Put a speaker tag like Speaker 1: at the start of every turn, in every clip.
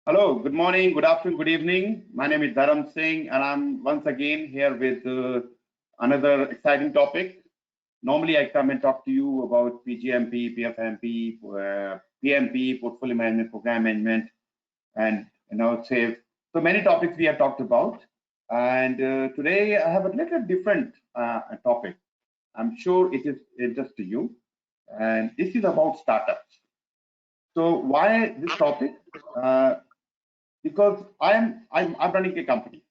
Speaker 1: Hello, good morning, good afternoon, good evening. My name is Dharam Singh, and I'm once again here with another exciting topic. Normally, I come and talk to you about PGMP, PFMP, PMP, portfolio management, program management, and save. So many topics we have talked about, and today I have a little different topic. I'm sure it is interest to you, and this is about startups. So why this topic? Because I'm running a company,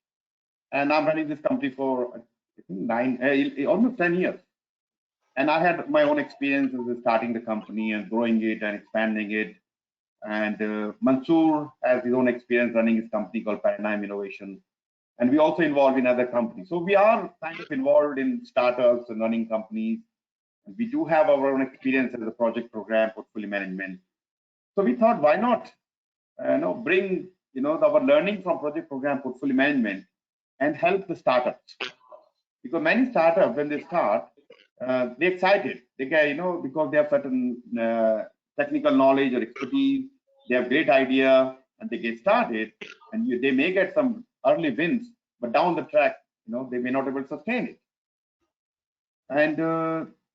Speaker 1: and I'm running this company for I think almost 10 years, and I had my own experiences with starting the company and growing it and expanding it. And Mansoor has his own experience running his company called Paradigm Innovation, and we also involved in other companies. So we are kind of involved in startups and running companies. And we do have our own experience as a project program portfolio management. So we thought, why not bring our learning from project program portfolio management and help the startups, because many startups when they start they're excited, they get because they have certain technical knowledge or expertise, they have great idea and they get started, and they may get some early wins, but down the track they may not be able to sustain it. And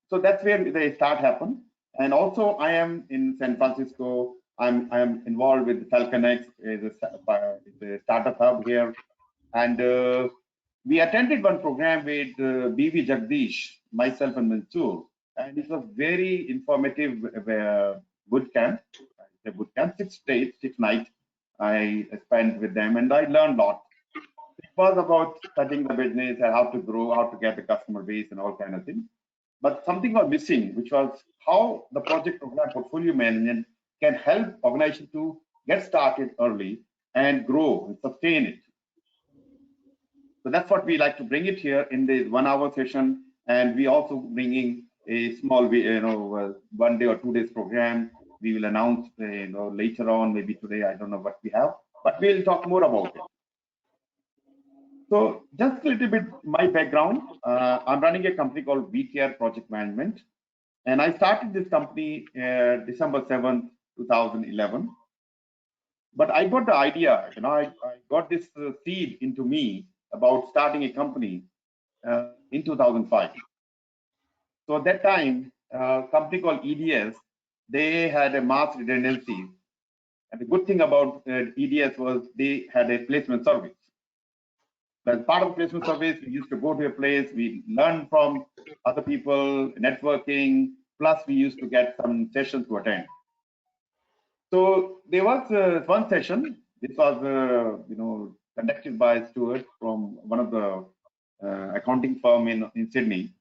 Speaker 1: so that's where the start happen. And also I am in San Francisco. I am involved with FalconX, the startup hub here, and we attended one program with BV Jagdish, myself and Mansoor, and it was very informative boot camp. The boot camp, 6 days, 6 nights I spent with them, and I learned a lot. It was about studying the business and how to grow, how to get the customer base and all kind of things. But something was missing, which was how the project program portfolio management can help organization to get started early and grow and sustain it. So that's what we like to bring it here in this 1 hour session. And we also bringing a small, 1 day or 2 days program. We will announce, later on, maybe today, I don't know what we have, but we'll talk more about it. So just a little bit my background. I'm running a company called vCare Project Management, and I started this company December 7th, 2011. But I got the idea, I got this seed into me about starting a company in 2005. So at that time, a company called EDS, they had a mass redundancy. And the good thing about EDS was they had a placement service. As part of placement service, we used to go to a place, we learn from other people, networking, plus we used to get some sessions to attend. So there was one session. This was, conducted by Stuart from one of the accounting firm in Sydney.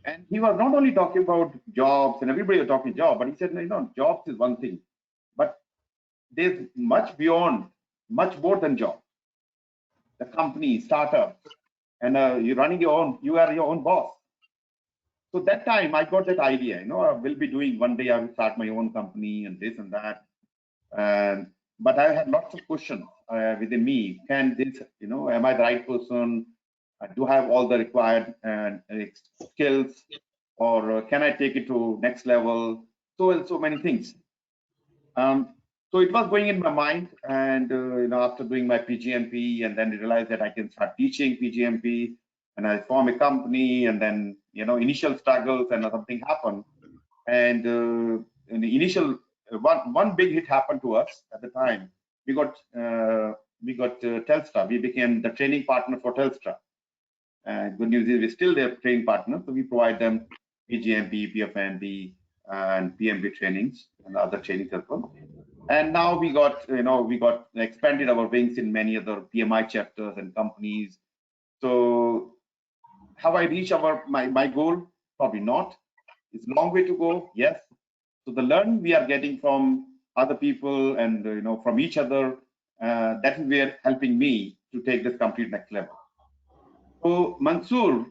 Speaker 1: And he was not only talking about jobs, and everybody was talking job, but he said, jobs is one thing, but there's much beyond, much more than jobs. The company, startup, and you're running your own, you are your own boss. So that time I got that idea, I will be doing one day, I will start my own company and this and that. But I had lots of questions within me. Can this, am I the right person? Do I have all the required skills, or can I take it to next level? So many things. So it was going in my mind, and after doing my PGMP, and then I realized that I can start teaching PGMP, and I form a company, and then initial struggles and something happened, and in the initial one big hit happened to us at the time. We got Telstra. We became the training partner for Telstra. Good news is we're still their training partner, so we provide them PGMP, PFMP, and PMP trainings and other trainings as well. And now we got expanded our wings in many other PMI chapters and companies. So have I reached my goal? Probably not. It's a long way to go. Yes. So the learning we are getting from other people and from each other, that is where helping me to take this company to next level. So Mansoor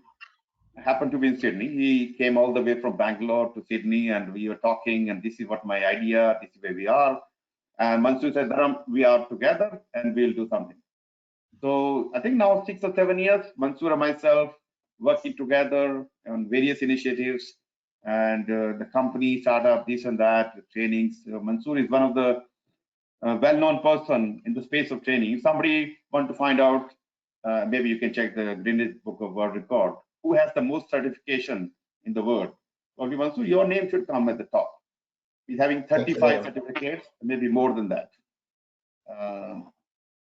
Speaker 1: happened to be in Sydney. He came all the way from Bangalore to Sydney, and we were talking, and this is what my idea, this is where we are. And Mansoor said, Dharam, we are together and we'll do something. So I think now 6 or 7 years, Mansoor and myself working together on various initiatives, and the company, startup, this and that, the trainings. Mansoor is one of the well-known person in the space of training. If somebody want to find out, maybe you can check the Greenwich Book of World Record, who has the most certification in the world. Okay, Mansoor, your name should come at the top. He's having 35 certificates, maybe more than that.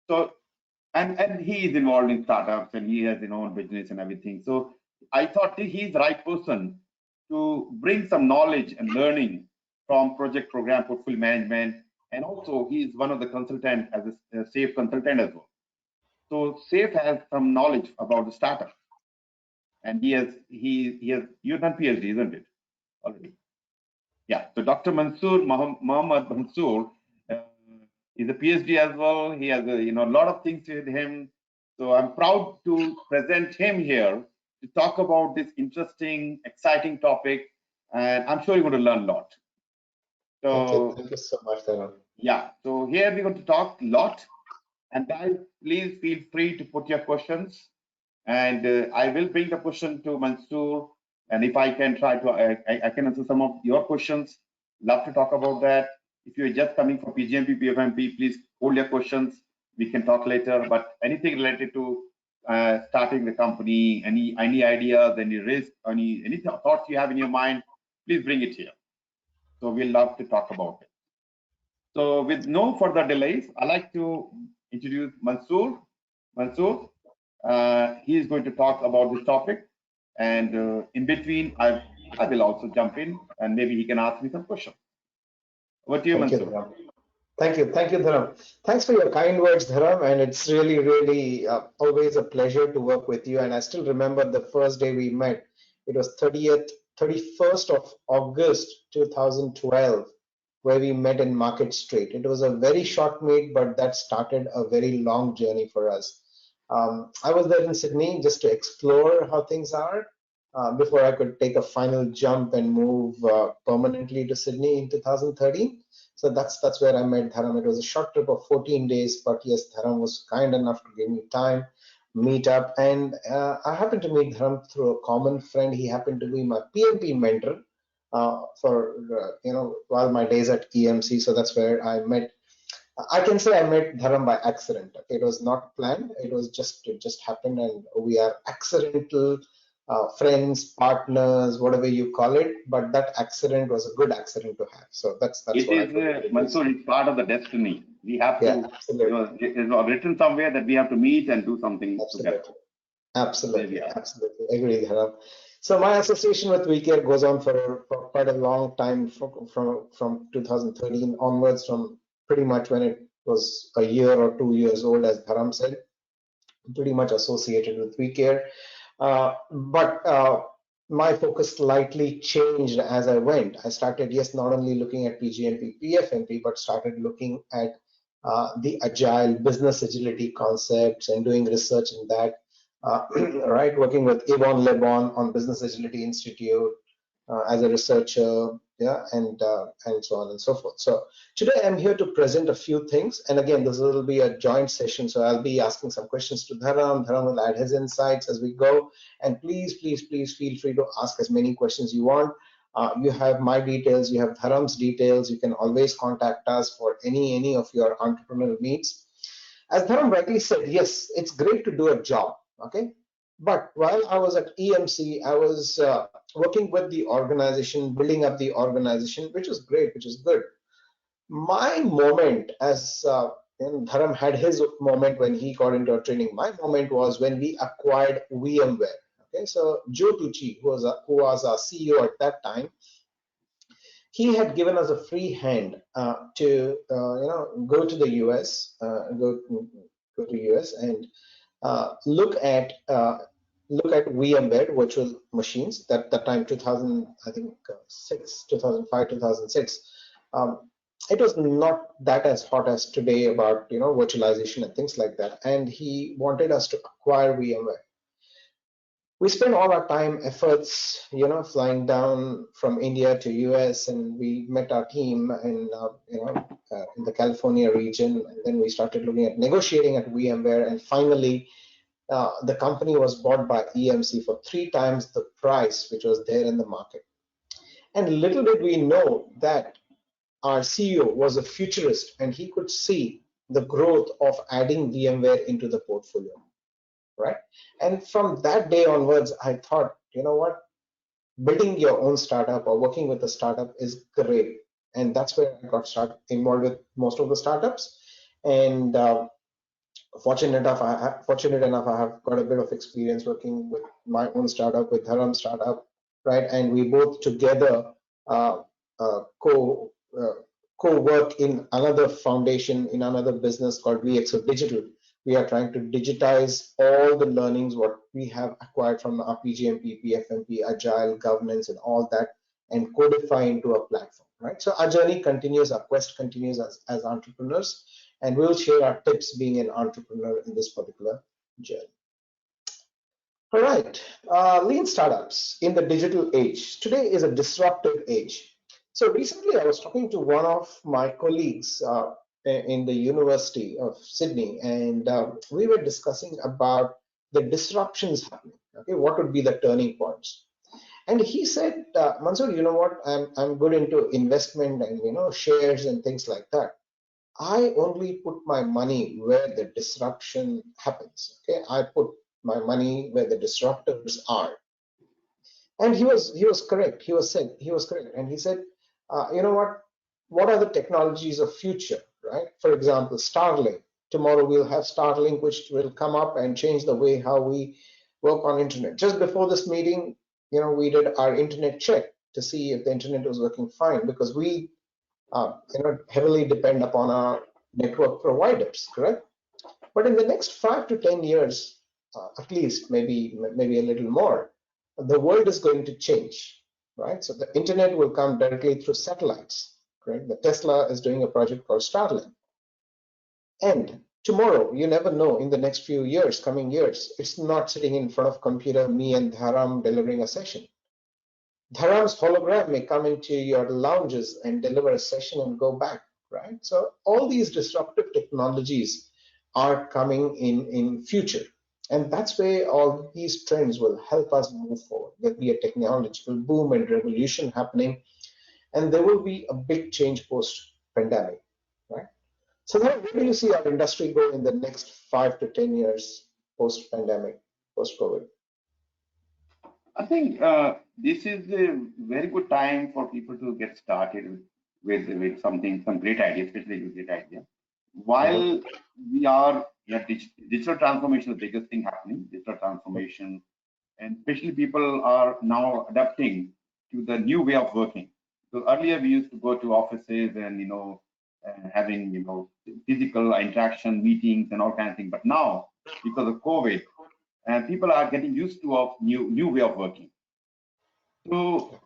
Speaker 1: So, and he is involved in startups and he has his own business and everything. So I thought he's the right person to bring some knowledge and learning from project program portfolio management. And also he's one of the consultants as a SAFE consultant as well. So SAFE has some knowledge about the startup. And you've done PhD, isn't it? Already. Yeah, so Dr. Mansoor Mohammed Mansoor is a PhD as well. He has a lot of things with him. So I'm proud to present him here to talk about this exciting topic, and I'm sure you're going to learn a lot. So
Speaker 2: thank you so much, Dharam.
Speaker 1: Yeah, so here we're going to talk a lot, and guys, please feel free to put your questions, and I will bring the question to Mansoor, and if I can try to, I can answer some of your questions. Love to talk about that. If you're just coming for PGMP, PFMP, please hold your questions. We can talk later, but anything related to starting the company, any ideas, any risk, any thoughts you have in your mind, please bring it here. So we'll love to talk about it. So with no further delays, I'd like to introduce Mansoor. Mansoor, he is going to talk about this topic, and in between, I will also jump in, and maybe he can ask me some questions. Over to you, Mansoor.
Speaker 2: Thank you, Dharam. Thanks for your kind words, Dharam, and it's really always a pleasure to work with you. And I still remember the first day we met. It was 31st of August 2012, where we met in Market Street. It was a very short meet, but that started a very long journey for us. I was there in Sydney just to explore how things are before I could take a final jump and move permanently to Sydney in 2013. So that's where I met Dharam. It was a short trip of 14 days, but yes, Dharam was kind enough to give me time, meet up, and I happened to meet Dharam through a common friend. He happened to be my PMP mentor for while my days at EMC. So that's where I met. I can say I met Dharam by accident. Okay? It was not planned. It just happened, and we are accidental friends, partners, whatever you call it. But that accident was a good accident to have. So that's
Speaker 1: it is. Mansoor, it's part of the destiny. We have to. It's written somewhere that we have to meet and do something together.
Speaker 2: Absolutely, agree, Dharam. So my association with vCare goes on for quite a long time, from 2013 onwards, from pretty much when it was a year or 2 years old, as Dharam said, pretty much associated with vCare. But my focus slightly changed as I went. I started, not only looking at PGMP, PFMP, but started looking at the agile business agility concepts and doing research in that. Right, working with Yvonne Lebon on Business Agility Institute as a researcher, and so on and so forth. So today I'm here to present a few things, and again, this will be a joint session. So I'll be asking some questions to Dharam. Dharam will add his insights as we go, and please feel free to ask as many questions you want. You have my details, you have Dharam's details. You can always contact us for any of your entrepreneurial needs. As Dharam rightly said, yes, it's great to do a job. Okay, but while I was at EMC, I was working with the organization, building up the organization, which is great, which is good. My moment, as Dharam had his moment when he got into our training, my moment was when we acquired VMware. Okay, so Joe Tucci, who was our CEO at that time, he had given us a free hand to go to the US, go to US and look at VMware virtual machines. That time 2000, I think 2005, 2006. It was not that as hot as today about virtualization and things like that. And he wanted us to acquire VMware. We spent all our time, efforts, flying down from India to US, and we met our team in the California region. And then we started looking at negotiating at VMware, and finally, the company was bought by EMC for 3 times the price which was there in the market. And little did we know that our CEO was a futurist, and he could see the growth of adding VMware into the portfolio, right? And from that day onwards, I thought, you know what, building your own startup or working with a startup is great. And that's where I got involved with most of the startups. And fortunate enough, I have got a bit of experience working with my own startup, with Dharam startup, right? And we both together uh, uh, co uh, co-work in another foundation, in another business called VXO Digital. We are trying to digitize all the learnings what we have acquired from the RPGMP, PFMP, Agile, governance, and all that, and codify into a platform, right? So our journey continues, our quest continues as entrepreneurs, and we'll share our tips being an entrepreneur in this particular journey. All right, lean startups in the digital age. Today is a disruptive age. So recently I was talking to one of my colleagues in the University of Sydney, and we were discussing about the disruptions happening. Okay, what would be the turning points? And he said, Mansoor, you know what? I'm good into investment and shares and things like that. I only put my money where the disruption happens. Okay, I put my money where the disruptors are. And he was correct. He was correct. And he said, you know what? What are the technologies of future, right? For example, Starlink. Tomorrow we'll have Starlink, which will come up and change the way how we work on internet. Just before this meeting, we did our internet check to see if the internet was working fine, because we heavily depend upon our network providers, correct? But in the next 5 to 10 years, at least, maybe a little more, the world is going to change, right? So the internet will come directly through satellites, right? The Tesla is doing a project called Starlink. And tomorrow, you never know, in the next few years, coming years, it's not sitting in front of computer, me and Dharam delivering a session. Dharam's hologram may come into your lounges and deliver a session and go back, right? So all these disruptive technologies are coming in future. And that's where all these trends will help us move forward. There'll be a technological boom and revolution happening, and there will be a big change post-pandemic, right? So where do you see our industry go in the next 5 to 10 years post-pandemic, post-COVID?
Speaker 1: I think this is a very good time for people to get started with something, some great ideas, especially with great ideas. While we are, digital transformation is the biggest thing happening, digital transformation, and especially people are now adapting to the new way of working. So earlier we used to go to offices and having physical interaction, meetings, and all kinds of things. But now, because of COVID, and people are getting used to a new way of working. So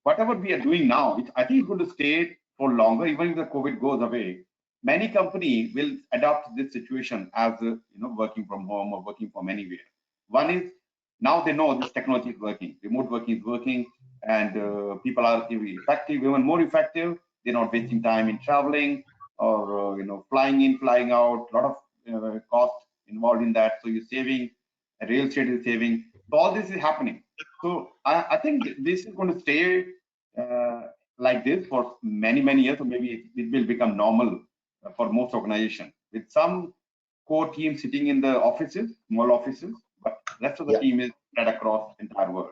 Speaker 1: whatever we are doing now, I think it's going to stay for longer. Even if the COVID goes away, many companies will adapt this situation as working from home or working from anywhere. One is, now they know this technology is working, remote working is working, and people are effective, even more effective. They're not wasting time in traveling or flying in, flying out. A lot of cost involved in that. So you're saving. Real estate is saving. So all this is happening. So I think this is going to stay like this for many years. So maybe it will become normal for most organizations, with some core team sitting in the offices, small offices, but rest of the team is spread across the entire world.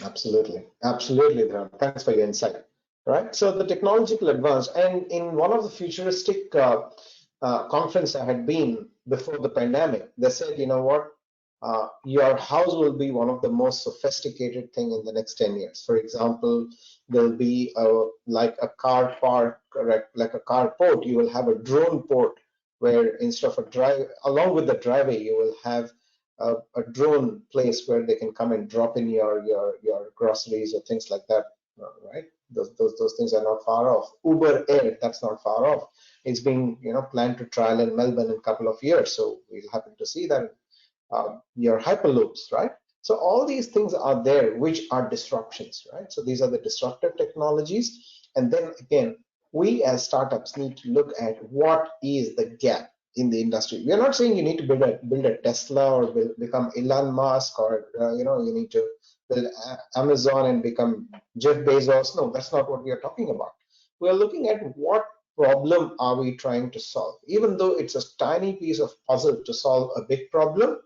Speaker 2: Absolutely, Dharam. Thanks for your insight. Right. So the technological advance, and in one of the futuristic conference I had been before the pandemic, they said, you know what, your house will be one of the most sophisticated thing in the next 10 years. For example, there'll be like a car park, correct, like a carport. You will have a drone port where instead of a drive, along with the driveway, you will have a drone place where they can come and drop in your groceries or things like that, right? Those things are not far off. Uber Air, that's not far off. It's being planned to trial in Melbourne in a couple of years, so we'll happen to see that. Your hyperloops, right? So all these things are there, which are disruptions, right? So these are the disruptive technologies. And then again, we as startups need to look at what is the gap in the industry. We are not saying you need to build a Tesla or become Elon Musk, or you need to build Amazon and become Jeff Bezos. No, that's not what we are talking about. we're looking at what problem are we trying to solve. Even though it's a tiny piece of puzzle to solve a big problem,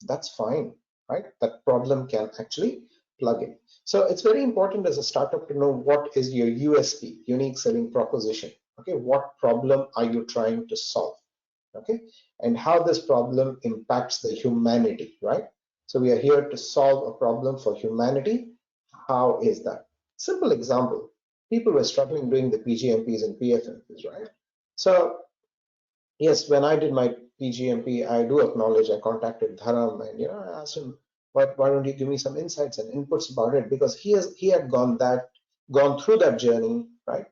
Speaker 2: that's fine, right? That problem can actually plug in. So it's very important as a startup to know what is your USP, unique selling proposition. Okay, what problem are you trying to solve? Okay, and how this problem impacts the humanity, right? So we are here to solve a problem for humanity. How is that? Simple example. People were struggling doing the PGMPs and PFMPs, right? So yes, when I did my PGMP, I do acknowledge I contacted Dharam and I asked him, why don't you give me some insights and inputs about it? Because he had gone through that journey, right?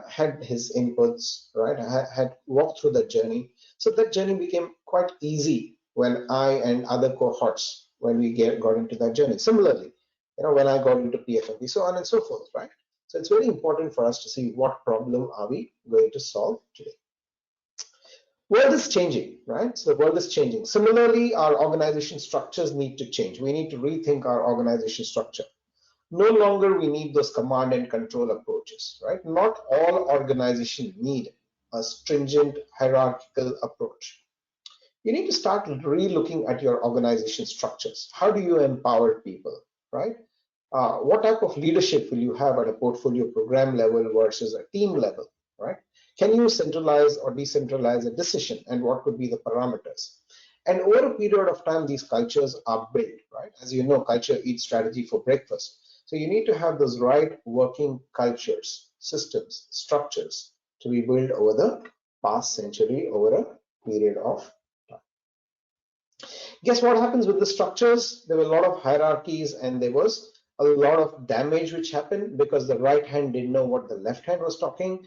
Speaker 2: Had his inputs, right? Had walked through that journey. So that journey became quite easy when I and other cohorts, when we got into that journey. Similarly, when I got into PFMP, so on and so forth, right? So it's very important for us to see what problem are we going to solve today. World is changing, right? So the world is changing. Similarly, our organization structures need to change. We need to rethink our organization structure. No longer we need those command and control approaches, right? Not all organizations need a stringent hierarchical approach. You need to start re-looking at your organization structures. How do you empower people, right? What type of leadership will you have at a portfolio program level versus a team level, right? Can you centralize or decentralize a decision, and what could be the parameters? And over a period of time, these cultures are built, right? As you know, culture eats strategy for breakfast. So you need to have those right working cultures, systems, structures to be built over the past century, over a period of time. Guess what happens with the structures? There were a lot of hierarchies, and there was a lot of damage which happened because the right hand didn't know what the left hand was talking.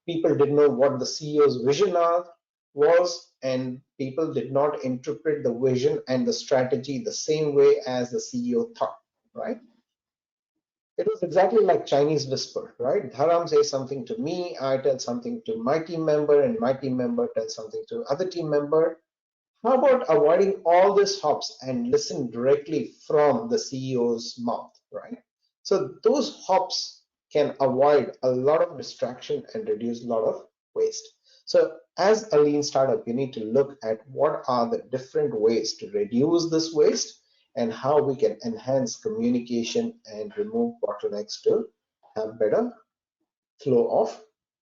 Speaker 2: People didn't know what the CEO's vision was, and people did not interpret the vision and the strategy the same way as the CEO thought, right? It was exactly like Chinese whisper, right? Dharam says something to me, I tell something to my team member, and my team member tells something to other team member. How about avoiding all these hops and listen directly from the CEO's mouth, right? So those hops can avoid a lot of distraction and reduce a lot of waste. So as a lean startup, you need to look at what are the different ways to reduce this waste and how we can enhance communication and remove bottlenecks to have better flow of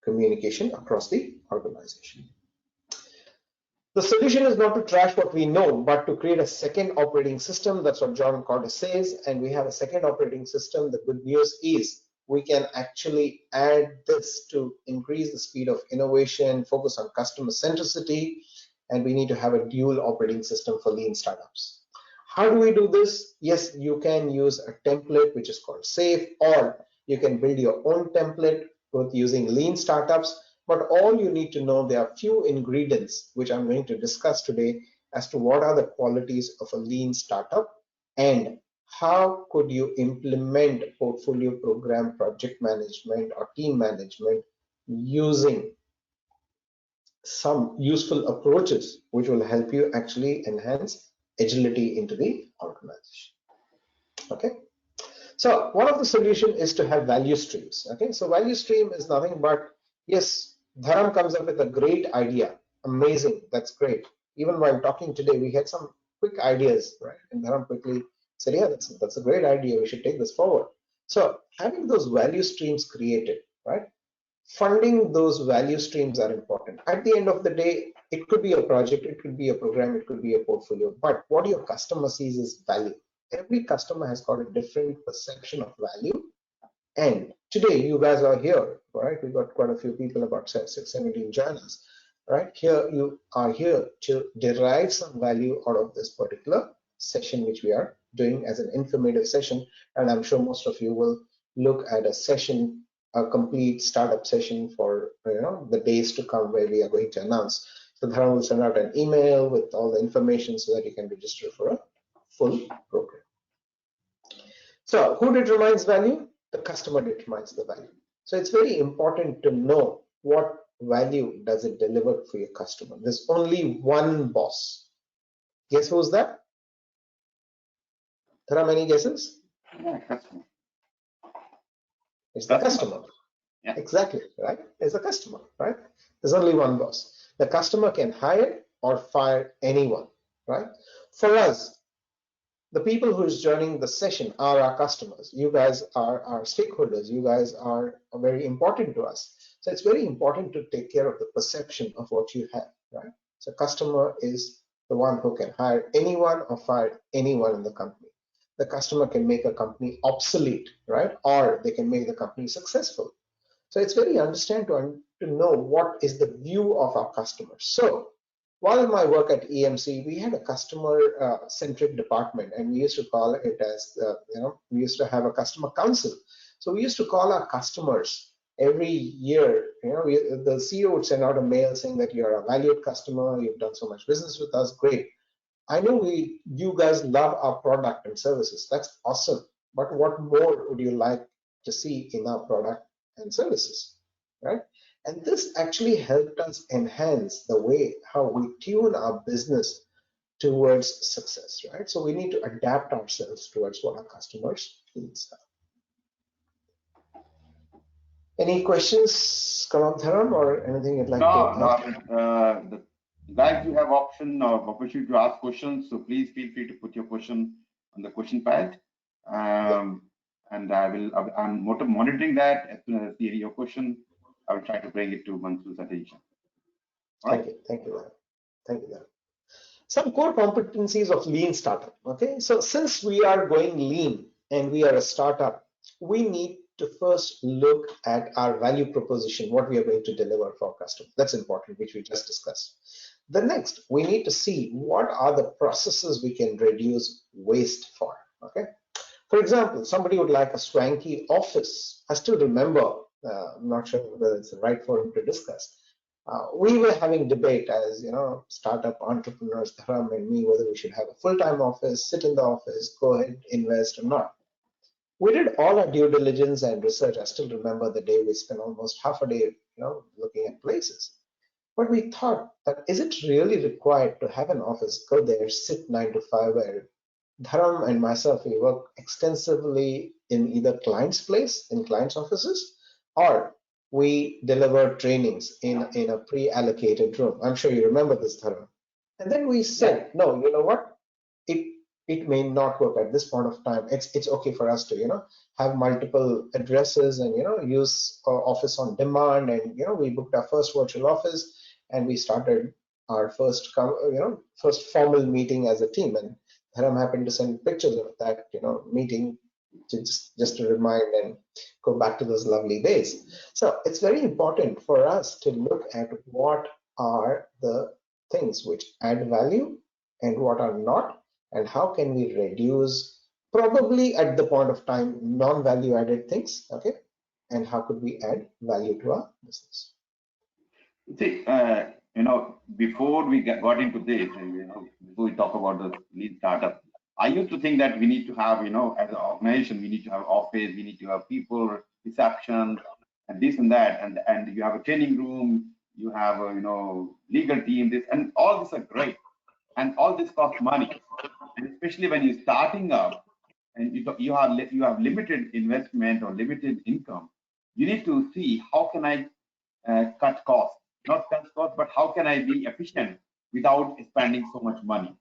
Speaker 2: communication across the organization. The solution is not to trash what we know, but to create a second operating system. That's what John Carter says. And we have a second operating system. The good news is we can actually add this to increase the speed of innovation, focus on customer centricity, and we need to have a dual operating system for lean startups. How do we do this? Yes, you can use a template which is called SAFe, or you can build your own template with using lean startups. But all you need to know, there are few ingredients which I'm going to discuss today as to what are the qualities of a lean startup and how could you implement portfolio program project management or team management using some useful approaches which will help you actually enhance agility into the organization. Okay. So one of the solution is to have value streams. Okay. So value stream is nothing but, yes, Dharam comes up with a great idea. Amazing. That's great. Even while talking today, we had some quick ideas, right? And Dharam quickly said, yeah, that's a great idea. We should take this forward. So having those value streams created, right? Funding those value streams are important. At the end of the day, it could be a project, it could be a program, it could be a portfolio, but what your customer sees is value. Every customer has got a different perception of value. And today you guys are here, right? We've got quite a few people, about 17 joiners, right? Here you are here to derive some value out of this particular session, which we are doing as an informative session. And I'm sure most of you will look at a session, a complete startup session for the days to come, where we are going to announce. So Dharam will send out an email with all the information so that you can register for a full program. So who determines value? The customer determines the value. So it's very important to know what value does it deliver for your customer. There's only one boss. Guess who's that? There are many guesses.
Speaker 1: Yeah, customer.
Speaker 2: It's the customer.
Speaker 1: Yeah.
Speaker 2: Exactly, right? Is the customer, right? There's only one boss. The customer can hire or fire anyone, right? For us, the people who is joining the session are our customers. You guys are our stakeholders. You guys are very important to us. So it's very important to take care of the perception of what you have, right? So customer is the one who can hire anyone or fire anyone in the company. The customer can make a company obsolete, right? Or they can make the company successful. So it's very to know what is the view of our customers. So while in my work at EMC, we had a customer centric department, and we used to call it as, we used to have a customer council. So we used to call our customers every year. The CEO would send out a mail saying that you're a valued customer, you've done so much business with us, great. I know you guys love our product and services. That's awesome. But what more would you like to see in our product and services, right? And this actually helped us enhance the way how we tune our business towards success, right? So we need to adapt ourselves towards what our customers need. Any questions, Dharam, or anything you'd like to add?
Speaker 1: No. Guys, you have opportunity to ask questions, so please feel free to put your question on the question pad. And I'm monitoring that. As soon as I see your question, I will try to bring it to Mansoor's attention.
Speaker 2: Right. Thank you. Some core competencies of lean startup. Okay, so since we are going lean and we are a startup, we need to first look at our value proposition, what we are going to deliver for our customers. That's important, which we just discussed. The next, we need to see what are the processes we can reduce waste for. Okay, for example, somebody would like a swanky office. I still remember, I'm not sure whether it's the right forum to discuss. We were having debate as startup entrepreneurs, Dharam and me, whether we should have a full-time office, sit in the office, go ahead, invest or not. We did all our due diligence and research. I still remember the day we spent almost half a day, looking at places. But we thought that is it really required to have an office, go there, sit 9 to 5, where Dharam and myself, we work extensively in either client's place, in client's offices, or we deliver trainings in a pre-allocated room. I'm sure you remember this, Dharam. And then we said, no, you know what? It may not work at this point of time. It's okay for us to have multiple addresses and use office on demand. And we booked our first virtual office and we started our first formal meeting as a team. And Dharam happened to send pictures of that meeting to just to remind and go back to those lovely days. So it's very important for us to look at what are the things which add value and what are not, and how can we reduce probably at the point of time non-value added things, okay? And how could we add value to our business?
Speaker 1: See, before we got into this, before we talk about the lean startup, I used to think that we need to have, as an organization, we need to have office, we need to have people, reception, and this and that, and you have a training room, you have a, legal team, this, and all these are great, and all this costs money, and especially when you're starting up, and you have limited investment or limited income, you need to see how can I cut costs, not cut costs, but how can I be efficient without spending so much money.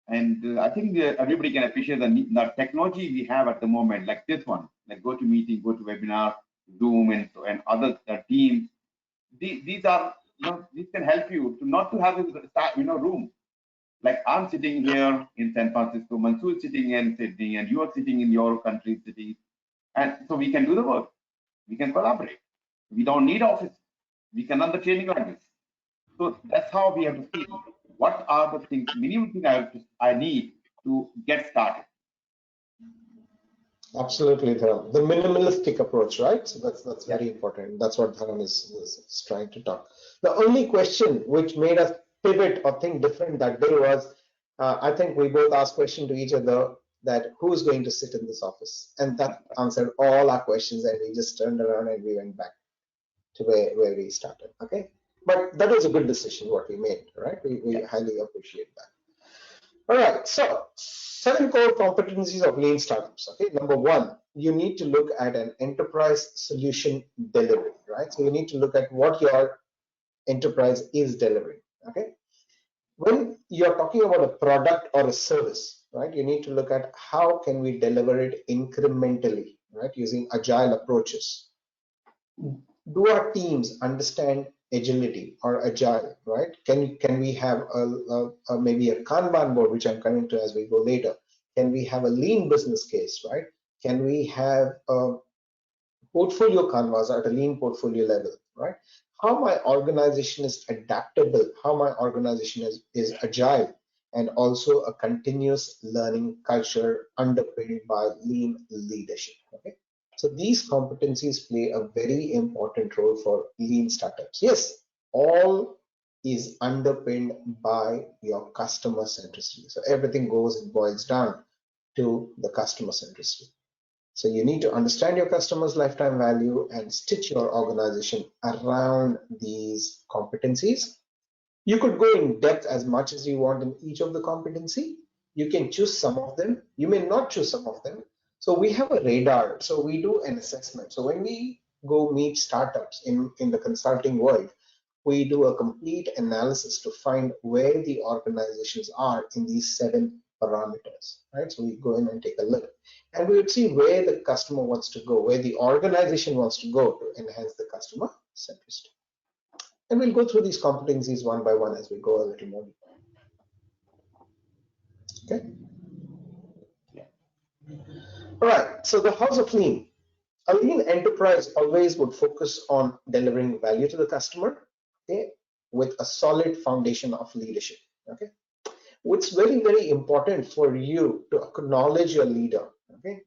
Speaker 1: And I think everybody can appreciate the technology we have at the moment, like this one, like GoToMeeting, GoToWebinar, Zoom, and other teams. These are, these can help you to not to have a room. Like I'm sitting here in San Francisco, Mansoor is sitting in Sydney, and you are sitting in your country city, and so we can do the work. We can collaborate. We don't need office. We can run the training like this. So that's how we have to see what are the things, minimum thing I need to get started.
Speaker 2: Absolutely, Dharam. The minimalistic approach, right? So that's very important. That's what Dharam is trying to talk. The only question which made us pivot or think different that day was, I think we both asked question to each other that who's going to sit in this office, and that answered all our questions, and we just turned around and we went back to where we started. Okay, but that was a good decision what we made, right? We highly appreciate that. All right, so 7 core competencies of lean startups. Okay, number one, you need to look at an enterprise solution delivery, right? So you need to look at what your enterprise is delivering. Okay, when you're talking about a product or a service, right, you need to look at how can we deliver it incrementally, right, using agile approaches. Do our teams understand agility or agile, right? Can we have maybe a Kanban board, which I'm coming to as we go later? Can we have a lean business case, right? Can we have a portfolio canvas at a lean portfolio level, right? How my organization is adaptable, how my organization is agile, and also a continuous learning culture underpinned by lean leadership. Okay. So these competencies play a very important role for lean startups. Yes, all is underpinned by your customer centricity. So everything goes and boils down to the customer centricity. So you need to understand your customer's lifetime value and stitch your organization around these competencies. You could go in depth as much as you want in each of the competency. You can choose some of them. You may not choose some of them. So we have a radar. So we do an assessment. So when we go meet startups in the consulting world, we do a complete analysis to find where the organizations are in these 7 parameters, right? So we go in and take a look, and we would see where the customer wants to go, where the organization wants to go to enhance the customer centricity. And we'll go through these competencies one by one as we go a little more. Okay.
Speaker 1: Yeah.
Speaker 2: All right. So the house of lean. A lean enterprise always would focus on delivering value to the customer, okay, with a solid foundation of leadership. Okay. It's very, very important for you to acknowledge your leader. Okay.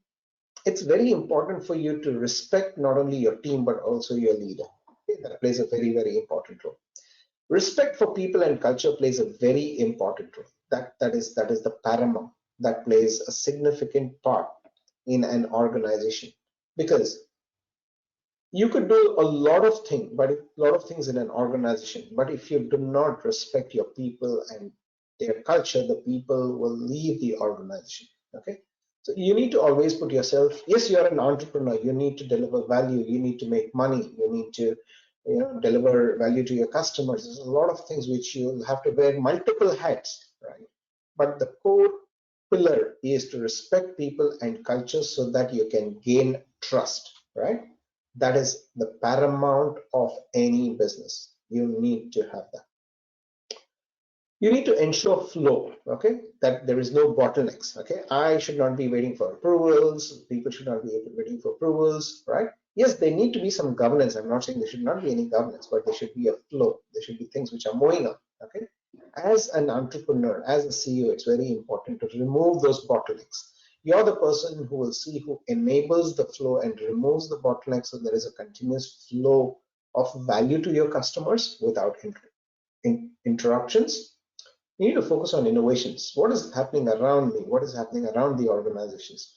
Speaker 2: It's very important for you to respect not only your team but also your leader. Okay? That plays a very, very important role. Respect for people and culture plays a very important role. That is the paramount. That plays a significant part in an organization, because you could do a lot of things, but a lot of things in an organization. But if you do not respect your people and their culture, the people will leave the organization. Okay. So you need to always put yourself, yes, you're an entrepreneur, you need to deliver value, you need to make money, you need to deliver value to your customers. There's a lot of things which you'll have to wear multiple hats, right? But the core pillar is to respect people and culture so that you can gain trust, right? That is the paramount of any business. You need to have that. You need to ensure flow, okay, that there is no bottlenecks. Okay, I should not be waiting for approvals, people should not be waiting for approvals, right? Yes, there need to be some governance. I'm not saying there should not be any governance, but there should be a flow. There should be things which are moving up. Okay, as an entrepreneur, as a CEO, it's very important to remove those bottlenecks. You're the person who will see who enables the flow and removes the bottlenecks, so there is a continuous flow of value to your customers without interruptions. You need to focus on innovations. What is happening around me? What is happening around the organizations?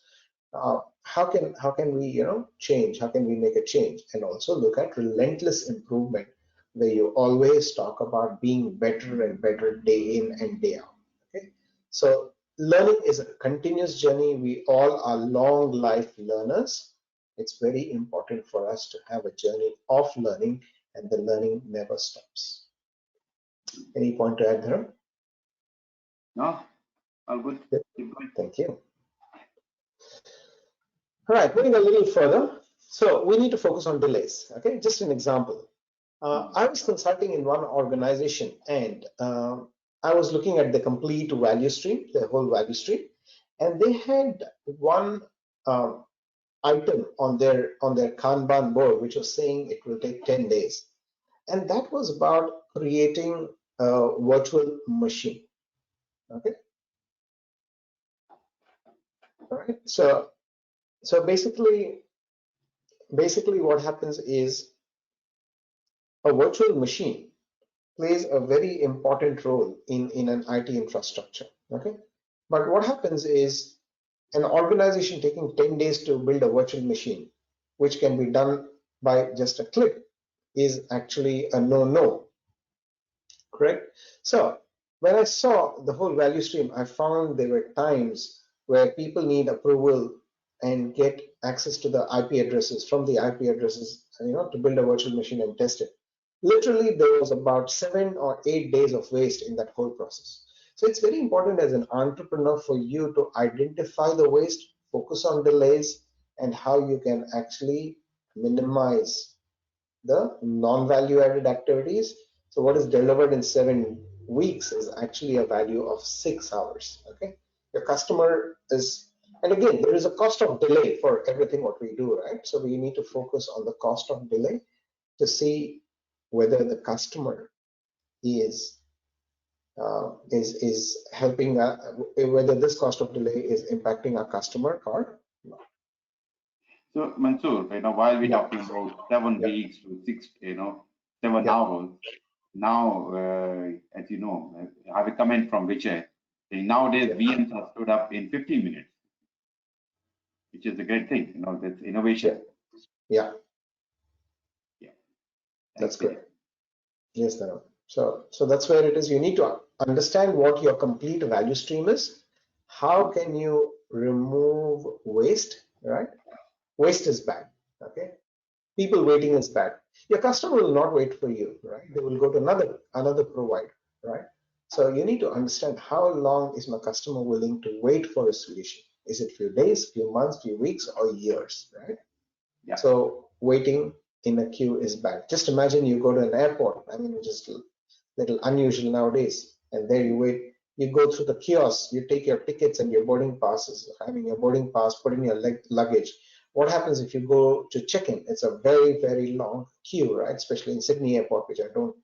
Speaker 2: How can we change? How can we make a change? And also look at relentless improvement, where you always talk about being better and better day in and day out. Okay, so learning is a continuous journey. We all are long life learners. It's very important for us to have a journey of learning, and the learning never stops. Any point to add, Dharam?
Speaker 1: No, all good. Keep going.
Speaker 2: Thank you. All right, moving a little further. So we need to focus on delays. Okay, just an example. I was consulting in one organization, and I was looking at the complete value stream, the whole value stream, and they had one item on their Kanban board which was saying it will take 10 days, and that was about creating a virtual machine. Okay. All right. So basically what happens is a virtual machine plays a very important role in an IT infrastructure. Okay. But what happens is an organization taking 10 days to build a virtual machine, which can be done by just a click, is actually a no-no. Correct? So when I saw the whole value stream, I found there were times where people need approval and get access to the IP addresses from the IP addresses, to build a virtual machine and test it. Literally, there was about 7 or 8 days of waste in that whole process. So it's very important as an entrepreneur for you to identify the waste, focus on delays, and how you can actually minimize the non-value added activities. So what is delivered in 7 weeks is actually a value of 6 hours. Okay, your customer is, and again, there is a cost of delay for everything what we do, right? So we need to focus on the cost of delay to see whether the customer is helping, whether this cost of delay is impacting our customer or not.
Speaker 1: So Mansoor, while we're talking about 7 weeks to 6, 7 hours, now, as you know, I have a comment from Vijay. Nowadays, VMs are stood up in 15 minutes, which is a great thing. That's innovation.
Speaker 2: Yeah. That's great. Yes, Dharam. So that's where it is. You need to understand what your complete value stream is. How can you remove waste, right? Waste is bad, okay? People waiting is bad. Your customer will not wait for you, right? They will go to another provider, right? So you need to understand how long is my customer willing to wait for a solution. Is it few days, few months, few weeks, or years, right?
Speaker 1: Yeah.
Speaker 2: So waiting in a queue is bad. Just imagine you go to an airport, which is a little unusual nowadays, and there you wait. You go through the kiosk, you take your tickets and your boarding passes, having your boarding pass, put in your luggage. What happens if you go to check-in? It's a very, very long queue, right? Especially in Sydney airport, which I don't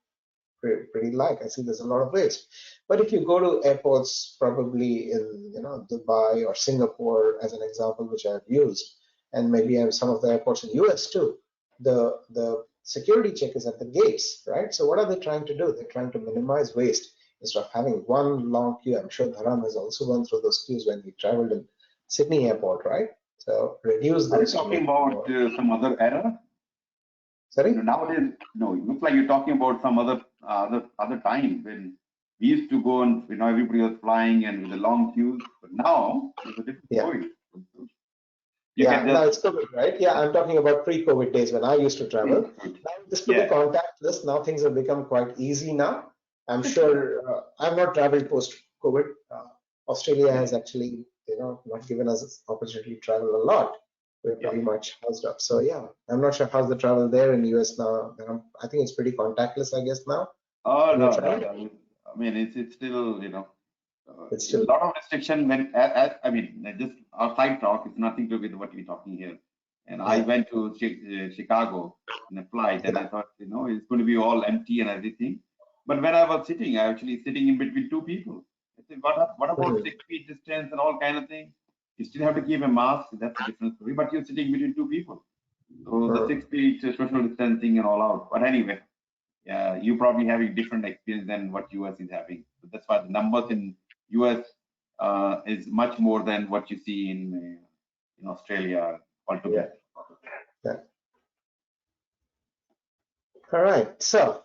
Speaker 2: pretty like. I see there's a lot of waste. But if you go to airports, probably in Dubai or Singapore, as an example, which I've used, and maybe some of the airports in US too, the security check is at the gates, right? So what are they trying to do? They're trying to minimize waste instead of having one long queue. I'm sure Dharam has also gone through those queues when he traveled in Sydney airport, right? So reduce this.
Speaker 1: Are you talking about some other era?
Speaker 2: Sorry?
Speaker 1: Nowadays, no, it looks like you're talking about some other time when we used to go and everybody was flying and with the long queues, but now there's a different story.
Speaker 2: Now it's COVID, right? Yeah, I'm talking about pre-COVID days when I used to travel. Now this to be contactless. Now things have become quite easy now. I'm sure I've not traveled post-COVID. Australia has actually, not given us opportunity to travel a lot. We're pretty much housed up. So yeah, I'm not sure how's the travel there in US now. I think it's pretty contactless, I guess now.
Speaker 1: Oh no. I mean, it's still, it's still a lot of restriction when, just our side talk, it's nothing to do with what we're talking here. And I went to Chicago in a flight and I thought, it's going to be all empty and everything. But when I was sitting, I actually sitting in between two people. I said, what about 6 feet distance and all kind of things? You still have to keep a mask, that's a different story, but you're sitting between two people. So the 6 feet social distancing and all out. But anyway, you probably having different experience than what US is having. So that's why the numbers in US is much more than what you see in Australia altogether.
Speaker 2: All right, so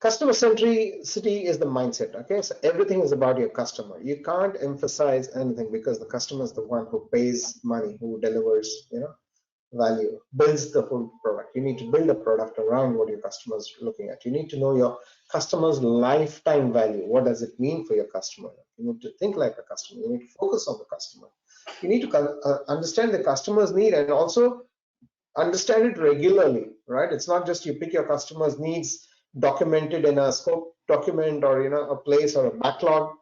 Speaker 2: customer centricity is the mindset. Okay, so everything is about your customer. You can't emphasize anything because the customer is the one who pays money, who delivers, value, builds the whole product. You need to build a product around what your customer is looking at. You need to know your customer's lifetime value. What does it mean for your customer? You need to think like a customer. You need to focus on the customer. You need to understand the customer's need and also understand it regularly, right? It's not just you pick your customer's needs documented in a scope document or a place or a backlog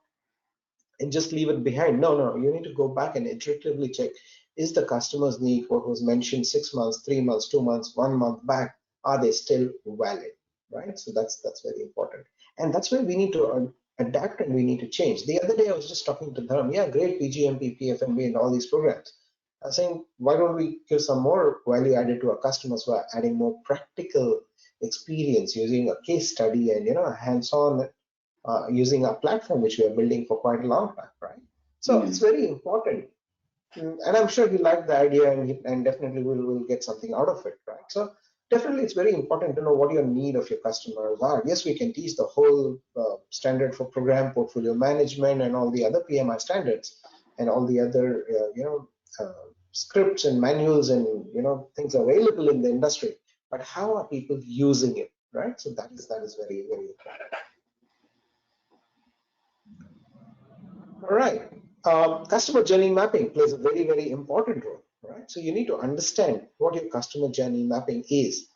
Speaker 2: and just leave it behind. No, you need to go back and iteratively check, is the customer's need, what was mentioned 6 months, 3 months, 2 months, 1 month back, are they still valid, right? So that's very important. And that's where we need to adapt and we need to change. The other day I was just talking to Dharam, great PGMP, PFMB and all these programs. I was saying, why don't we give some more value added to our customers by adding more practical experience using a case study and hands-on using a platform which we are building for quite a long time, right? So it's very important. And I'm sure he liked the idea and definitely we'll get something out of it, right? So definitely it's very important to know what your need of your customers are. Yes, we can teach the whole standard for program portfolio management and all the other PMI standards and all the other scripts and manuals and things available in the industry, but how are people using it, right? So that is very, very important. All right. Customer journey mapping plays a very, very important role, right? So you need to understand what your customer journey mapping is,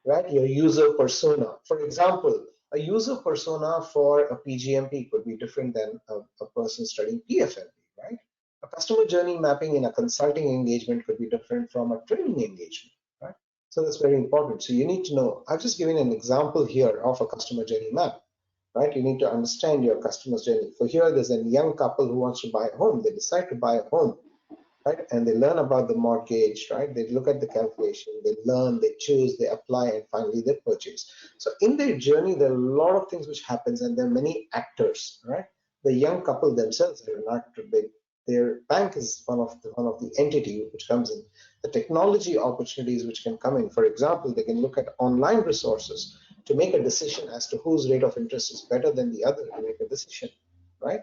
Speaker 2: right? Your user persona. For example, a user persona for a PGMP could be different than a person studying PFMP, right? A customer journey mapping in a consulting engagement could be different from a training engagement, right? So that's very important. So you need to know. I've just given an example here of a customer journey map. Right, you need to understand your customer's journey. For here, there's a young couple who wants to buy a home. They decide to buy a home, right? And they learn about the mortgage, right? They look at the calculation, they learn, they choose, they apply, and finally they purchase. So in their journey, there are a lot of things which happens, and there are many actors, right? The young couple themselves are an actor. Their bank is one of the entity which comes in. The technology opportunities which can come in. For example, they can look at online resources to make a decision as to whose rate of interest is better than the other to make a decision, right?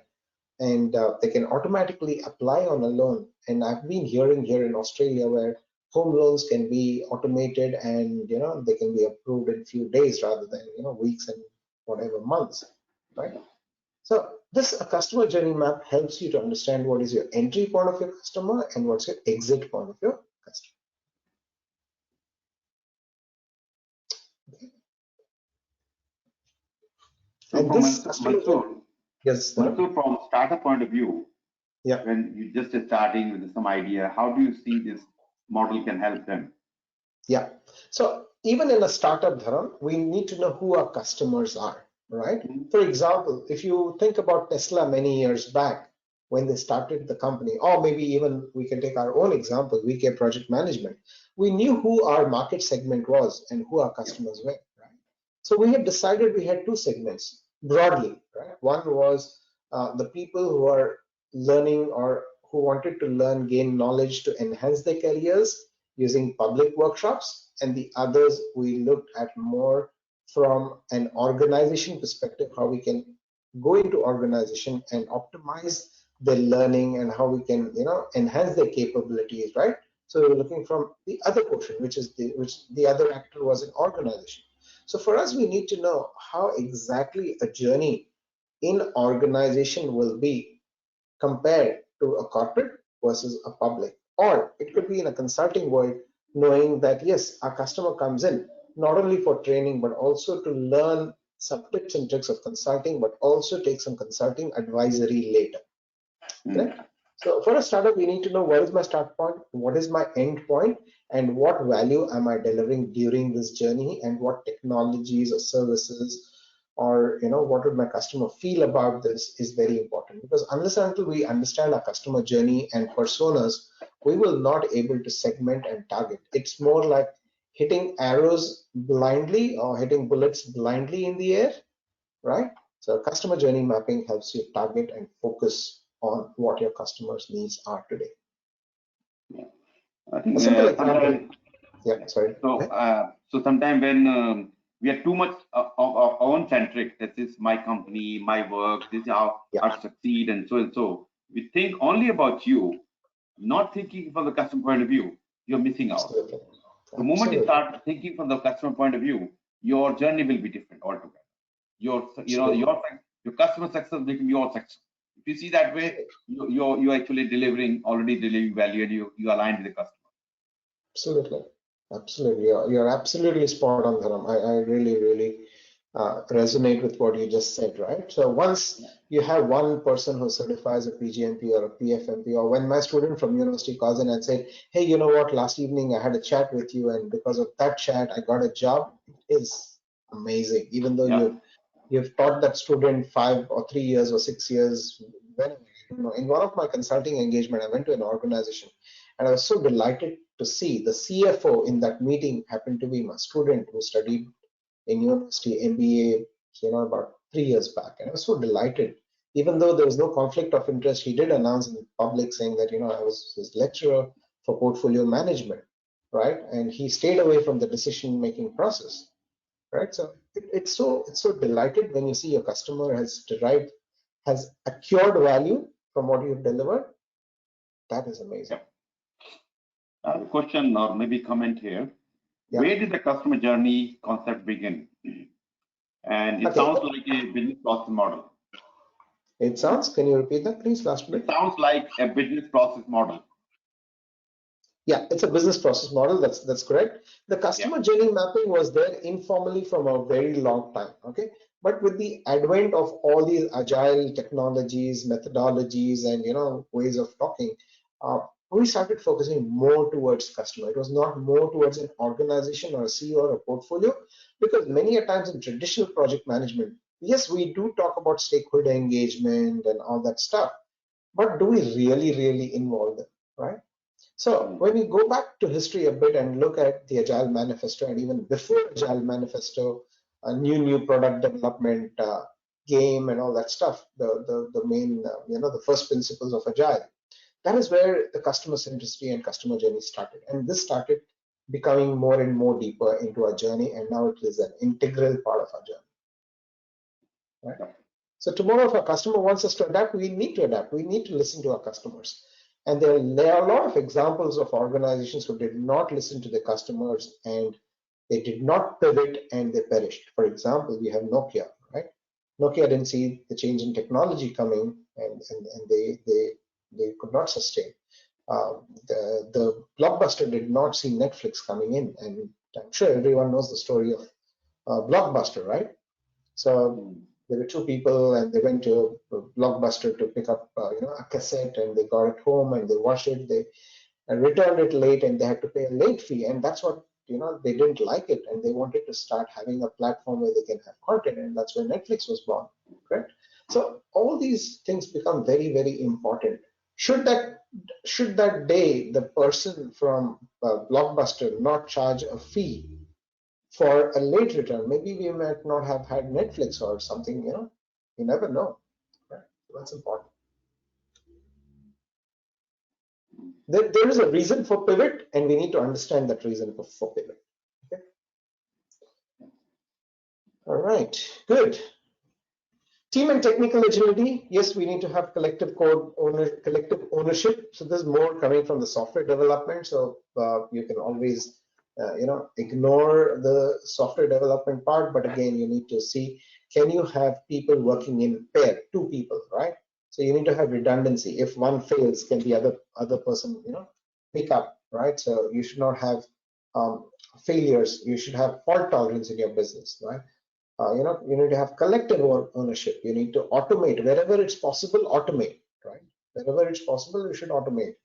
Speaker 2: And they can automatically apply on a loan. And I've been hearing here in Australia where home loans can be automated and they can be approved in a few days rather than weeks and whatever months, right? So a customer journey map helps you to understand what is your entry point of your customer and what's your exit point of your customer.
Speaker 1: So
Speaker 2: and
Speaker 1: from
Speaker 2: this
Speaker 1: Mansoor,
Speaker 2: yes,
Speaker 1: Mansoor, from startup point of view,
Speaker 2: yeah,
Speaker 1: when you just starting with some idea, how do you see this model can help them?
Speaker 2: Yeah. So even in a startup, Dharam, we need to know who our customers are, right? For example, if you think about Tesla many years back when they started the company, or maybe even we can take our own example, vCare project management, we knew who our market segment was and who our customers were, right? So we had decided we had two segments broadly, right? One was the people who are learning or who wanted to learn, gain knowledge to enhance their careers using public workshops, and the others we looked at more from an organization perspective, how we can go into organization and optimize their learning and how we can enhance their capabilities, right? So we're looking from the other portion, which the other actor was an organization. So for us, we need to know how exactly a journey in organization will be compared to a corporate versus a public. Or it could be in a consulting world, knowing that yes, our customer comes in not only for training, but also to learn some tips and tricks of consulting, but also take some consulting advisory later. Right? So for a startup, we need to know what is my start point, what is my end point, and what value am I delivering during this journey, and what technologies or services or what would my customer feel about this is very important, because unless and until we understand our customer journey and personas, we will not able to segment and target. It's more like hitting arrows blindly or hitting bullets blindly in the air, right? So customer journey mapping helps you target and focus on what your customers' needs are today.
Speaker 1: Yeah. I think
Speaker 2: a simple example. Yeah, sorry.
Speaker 1: So sometimes when we are too much of our own centric, this is my company, my work, this is how I succeed, and so. We think only about you, not thinking from the customer point of view, you're missing out.
Speaker 2: Absolutely.
Speaker 1: The moment you start thinking from the customer point of view, your journey will be different altogether. Your customer success will become your success. If you see that way, you're actually already delivering value, and you align with the customer.
Speaker 2: Absolutely. You're absolutely spot on, Dharam. I really resonate with what you just said, right? So once you have one person who certifies a PGMP or a PFMP, or when my student from university calls in and said, hey, you know what, last evening I had a chat with you, and because of that chat, I got a job, it is amazing. Even though you've taught that student 5 or 3 years or 6 years, in one of my consulting engagement, I went to an organization, and I was so delighted to see the CFO in that meeting happened to be my student who studied in university MBA, about 3 years back. And I was so delighted. Even though there was no conflict of interest, he did announce in public saying that, I was his lecturer for portfolio management. right? And he stayed away from the decision-making process, right? So it's so delighted when you see your customer has acquired value from what you've delivered. That is amazing.
Speaker 1: Question or maybe comment here.
Speaker 2: Yeah.
Speaker 1: Where did the customer journey concept begin? And it sounds like a business process model.
Speaker 2: It sounds, can you repeat that, please, last bit?
Speaker 1: It sounds like a business process model.
Speaker 2: Yeah, it's a business process model. That's correct. The customer journey mapping was there informally from a very long time. Okay, but with the advent of all these agile technologies, methodologies, and ways of talking, we started focusing more towards customer. It was not more towards an organization or a CEO or a portfolio, because many a times in traditional project management, yes, we do talk about stakeholder engagement and all that stuff, but do we really involve them, right? So when we go back to history a bit and look at the Agile Manifesto, and even before Agile Manifesto, a new product development game and all that stuff, the main the first principles of Agile, that is where the customer centricity and customer journey started, and this started becoming more and more deeper into our journey, and now it is an integral part of our journey. Right? So tomorrow, if our customer wants us to adapt, we need to adapt. We need to listen to our customers. And there are a lot of examples of organizations who did not listen to their customers and they did not pivot and they perished. For example, we have Nokia, right? Nokia didn't see the change in technology coming, and they could not sustain. The Blockbuster did not see Netflix coming in, and I'm sure everyone knows the story of Blockbuster, right? So there were two people, and they went to Blockbuster to pick up, a cassette, and they got it home and they watched it. They returned it late, and they had to pay a late fee, and that's what they didn't like it, and they wanted to start having a platform where they can have content, and that's where Netflix was born, correct? So all these things become very important. Should that day the person from Blockbuster not charge a fee for a late return, maybe we might not have had Netflix or something, you never know, right? So that's important. There is a reason for pivot, and we need to understand that reason for pivot. Okay. All right, good. Team and technical agility. Yes, we need to have collective ownership. So there's more coming from the software development. So you can always ignore the software development part, but again, you need to see, can you have people working in pair, two people, right? So you need to have redundancy. If one fails, can the other person, pick up, right? So you should not have failures. You should have fault tolerance in your business, right? You need to have collective ownership. You need to automate wherever it's possible. Automate, right? Wherever it's possible, you should automate.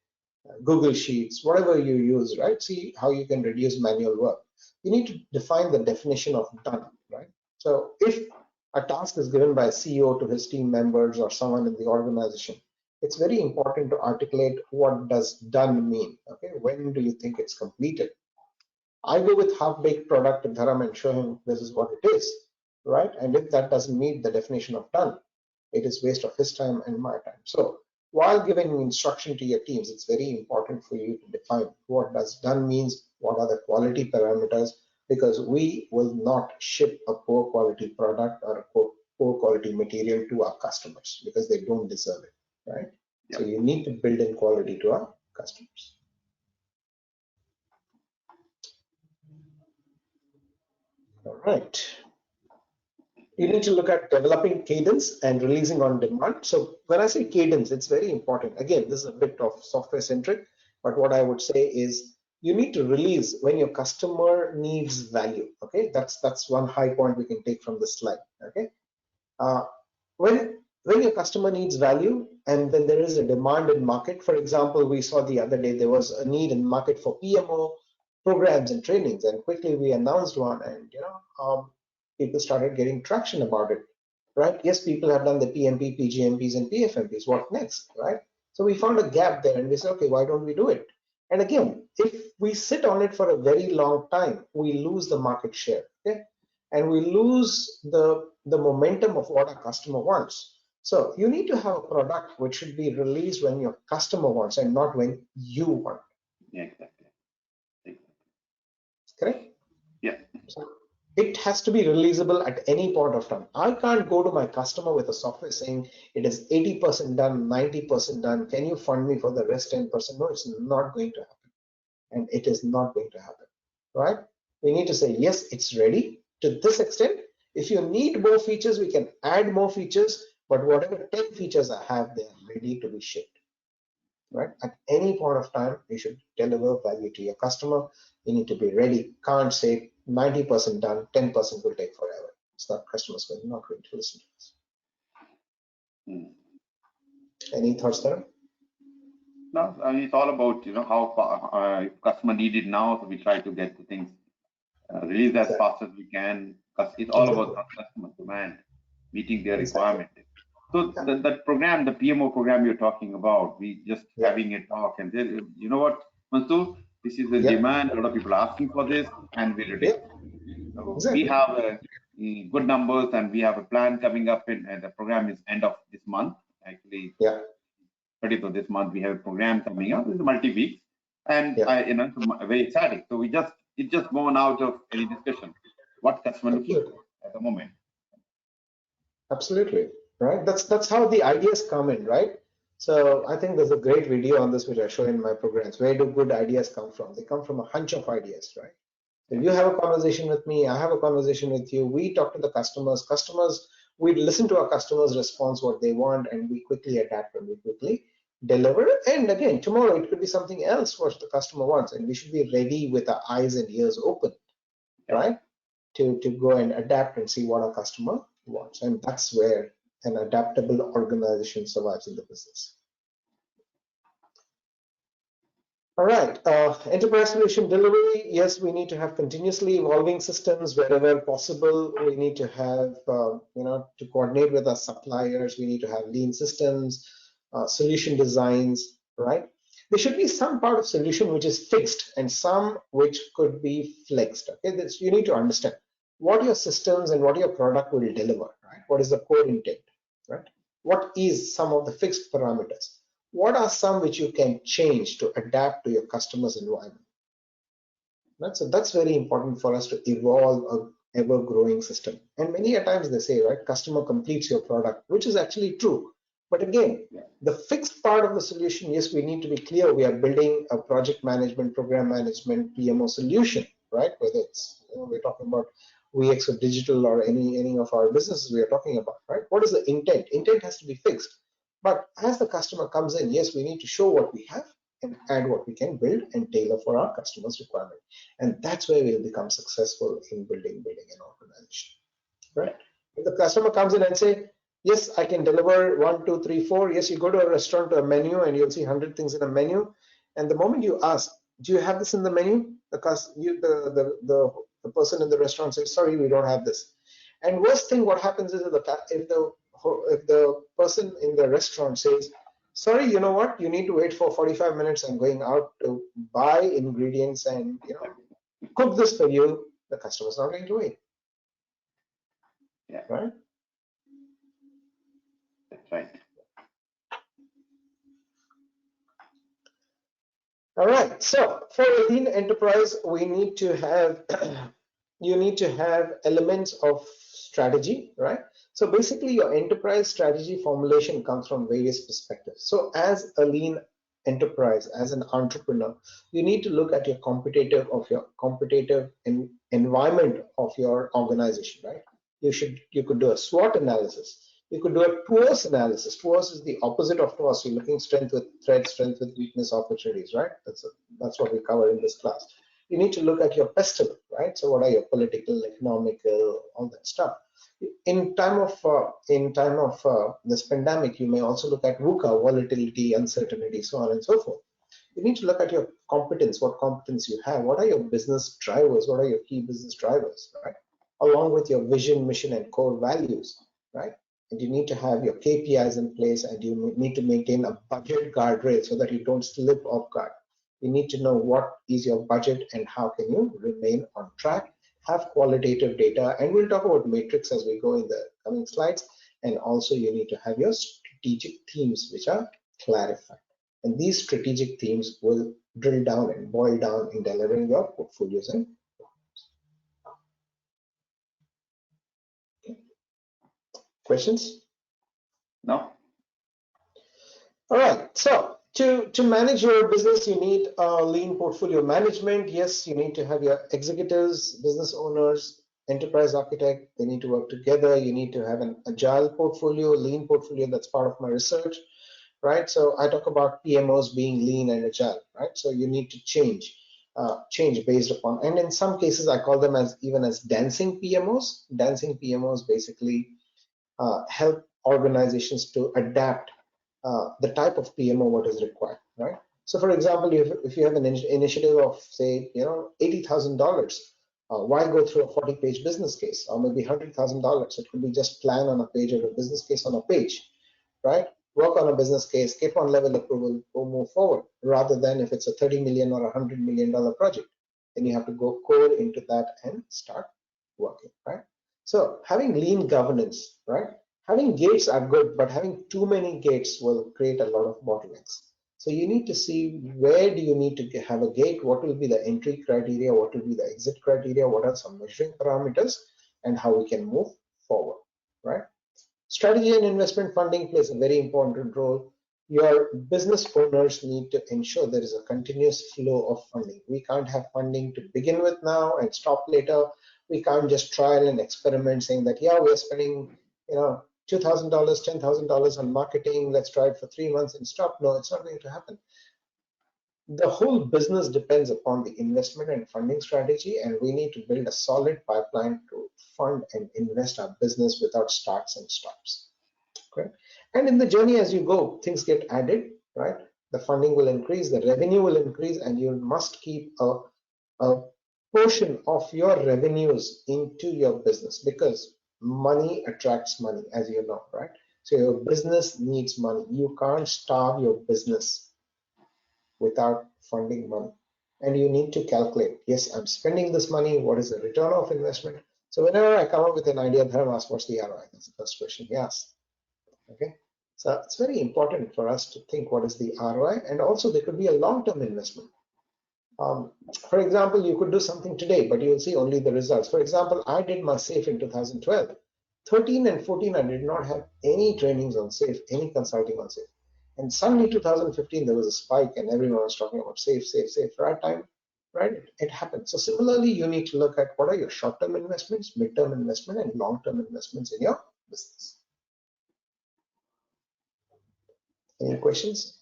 Speaker 2: Google Sheets, whatever you use, right? See how you can reduce manual work. You need to define the definition of done, right? So if a task is given by a CEO to his team members or someone in the organization, it's very important to articulate what does done mean, okay? When do you think it's completed? I go with half-baked product to Dharam and show him this is what it is, right? And if that doesn't meet the definition of done, it is waste of his time and my time. So while giving instruction to your teams, it's very important for you to define what does done means, what are the quality parameters, because we will not ship a poor quality product or a poor quality material to our customers because they don't deserve it, right? Yep. So you need to build in quality to our customers. All right. You need to look at developing cadence and releasing on demand. So when I say cadence, it's very important. Again, this is a bit of software centric, but what I would say is you need to release when your customer needs value. Okay, that's one high point we can take from this slide. Okay, when your customer needs value and then there is a demand in market. For example, we saw the other day there was a need in market for PMO programs and trainings, and quickly we announced one, and people started getting traction about it, right? Yes, people have done the PMP, PGMPs, and PFMPs. What next, right? So we found a gap there, and we said, okay, why don't we do it? And again, if we sit on it for a very long time, we lose the market share, okay? And we lose the momentum of what our customer wants. So you need to have a product which should be released when your customer wants and not when you want.
Speaker 1: Yeah, exactly.
Speaker 2: correct?
Speaker 1: Yeah.
Speaker 2: So it has to be releasable at any point of time. I can't go to my customer with a software saying it is 80% done, 90% done. Can you fund me for the rest 10%? No, it's not going to happen. And it is not going to happen, right? We need to say, yes, it's ready to this extent. If you need more features, we can add more features, but whatever 10 features I have, they're ready to be shipped, right? At any point of time, you should deliver value to your customer. You need to be ready. Can't say 90% done, 10% will take forever. It's not, customers are not going to listen to us. Any thoughts there?
Speaker 1: No, I mean, it's all about, how if customer need it now, so we try to get the things released as fast as we can, because it's all about customer demand, meeting their requirement. So that program, the PMO program you're talking about, we just having a talk, and then, you know what, Mansoor, this is the demand. A lot of people are asking for this, and we're ready. So we have good numbers, and we have a plan coming up. And the program is end of this month, actually. 30th of this month, we have a program coming up. It's multi-week, and it's very exciting. So it's just born out of any discussion. What customer looking for at the moment?
Speaker 2: Absolutely, right. That's how the ideas come in, right? So I think there's a great video on this which I show in my programs. Where do good ideas come from? They come from a hunch of ideas, right? If you have a conversation with me, I have a conversation with you, we talk to the customers, we listen to our customers' response, what they want, and we quickly adapt and we quickly deliver. And again, tomorrow it could be something else what the customer wants, and we should be ready with our eyes and ears open, right? To go and adapt and see what our customer wants. And that's where an adaptable organization survives in the business. All right, enterprise solution delivery. Yes, we need to have continuously evolving systems wherever possible. We need to have, to coordinate with our suppliers. We need to have lean systems, solution designs, right? There should be some part of solution which is fixed and some which could be flexed. Okay, this, you need to understand what your systems and what your product will deliver, right? What is the core intent, right? What is some of the fixed parameters? What are some which you can change to adapt to your customer's environment? Right? So that's very important for us to evolve a ever-growing system. And many a times they say, right, customer completes your product, which is actually true. But again, the fixed part of the solution, yes, we need to be clear. We are building a project management, program management, PMO solution, right? Whether it's, we're talking about VX or digital or any of our businesses we are talking about, right? What is the intent? Intent has to be fixed. But as the customer comes in, yes, we need to show what we have and add what we can build and tailor for our customer's requirement. And that's where we'll become successful in building an organization, right? If the customer comes in and say, yes, I can deliver 1, 2, 3, 4. Yes, you go to a restaurant to a menu and you'll see 100 things in a menu. And the moment you ask, do you have this in the menu? The person in the restaurant says, sorry, we don't have this. And worst thing, what happens is if the person in the restaurant says, sorry, you know what, you need to wait for 45 minutes, I'm going out to buy ingredients and cook this for you, the customer's not going to wait.
Speaker 1: Yeah.
Speaker 2: Right?
Speaker 1: That's right.
Speaker 2: All right, so for a lean enterprise, we need to have you need to have elements of strategy, right? So basically your enterprise strategy formulation comes from various perspectives. So as a lean enterprise, as an entrepreneur, you need to look at your competitive environment of your organization, right? You could do a SWOT analysis. You could do a TOWS analysis. TOWS is the opposite of TOWS. You're looking strength with threats, strength with weakness, opportunities, right? That's what we cover in this class. You need to look at your PESTLE, right? So what are your political, economical, all that stuff. In time of this pandemic, you may also look at VUCA, volatility, uncertainty, so on and so forth. You need to look at your competence, what competence you have, what are your business drivers, what are your key business drivers, right? Along with your vision, mission, and core values, right? And you need to have your KPIs in place, and you need to maintain a budget guardrail so that you don't slip off guard. You need to know what is your budget and how can you remain on track, have qualitative data, and we'll talk about matrix as we go in the coming slides. And also you need to have your strategic themes which are clarified. And these strategic themes will drill down and boil down in delivering your portfolios and Questions?
Speaker 1: No?
Speaker 2: All right. So to manage your business, you need lean portfolio management. Yes, you need to have your executives, business owners, enterprise architect. They need to work together. You need to have an agile portfolio, lean portfolio. That's part of my research, right? So I talk about PMOs being lean and agile, right? So you need to change based upon, and in some cases I call them as even as dancing PMOs. Dancing PMOs basically help organizations to adapt the type of PMO what is required, right? So for example, if you have an initiative of say, $80,000, why go through a 40-page business case, or maybe $100,000? It could be just plan on a page or a business case on a page, right? Work on a business case, get one level approval, go move forward, rather than if it's a $30 million or $100 million project, then you have to go core into that and start working, right? So having lean governance, right? Having gates are good, but having too many gates will create a lot of bottlenecks. So you need to see where do you need to have a gate, what will be the entry criteria, what will be the exit criteria, what are some measuring parameters, and how we can move forward, right? Strategy and investment funding plays a very important role. Your business owners need to ensure there is a continuous flow of funding. We can't have funding to begin with now and stop later. We can't just trial and experiment saying that, yeah, we're spending, $2,000, $10,000 on marketing. Let's try it for 3 months and stop. No, it's not going to happen. The whole business depends upon the investment and funding strategy, and we need to build a solid pipeline to fund and invest our business without starts and stops. Okay. And in the journey as you go, things get added, right? The funding will increase, the revenue will increase, and you must keep a portion of your revenues into your business, because money attracts money, as you know, right? So your business needs money. You can't starve your business without funding money. And you need to calculate, yes, I'm spending this money, what is the return of investment? So whenever I come up with an idea, Dharam asks, what's the ROI? That's the first question he asks. Okay, so it's very important for us to think what is the ROI, and also there could be a long-term investment. For example, you could do something today, but you'll see only the results. For example, I did my SAFE in 2012. 13 and 14, I did not have any trainings on SAFE, any consulting on SAFE. And suddenly 2015, there was a spike and everyone was talking about SAFE, right time, right? It happened. So similarly, you need to look at what are your short-term investments, mid-term investment, and long-term investments in your business. Any questions?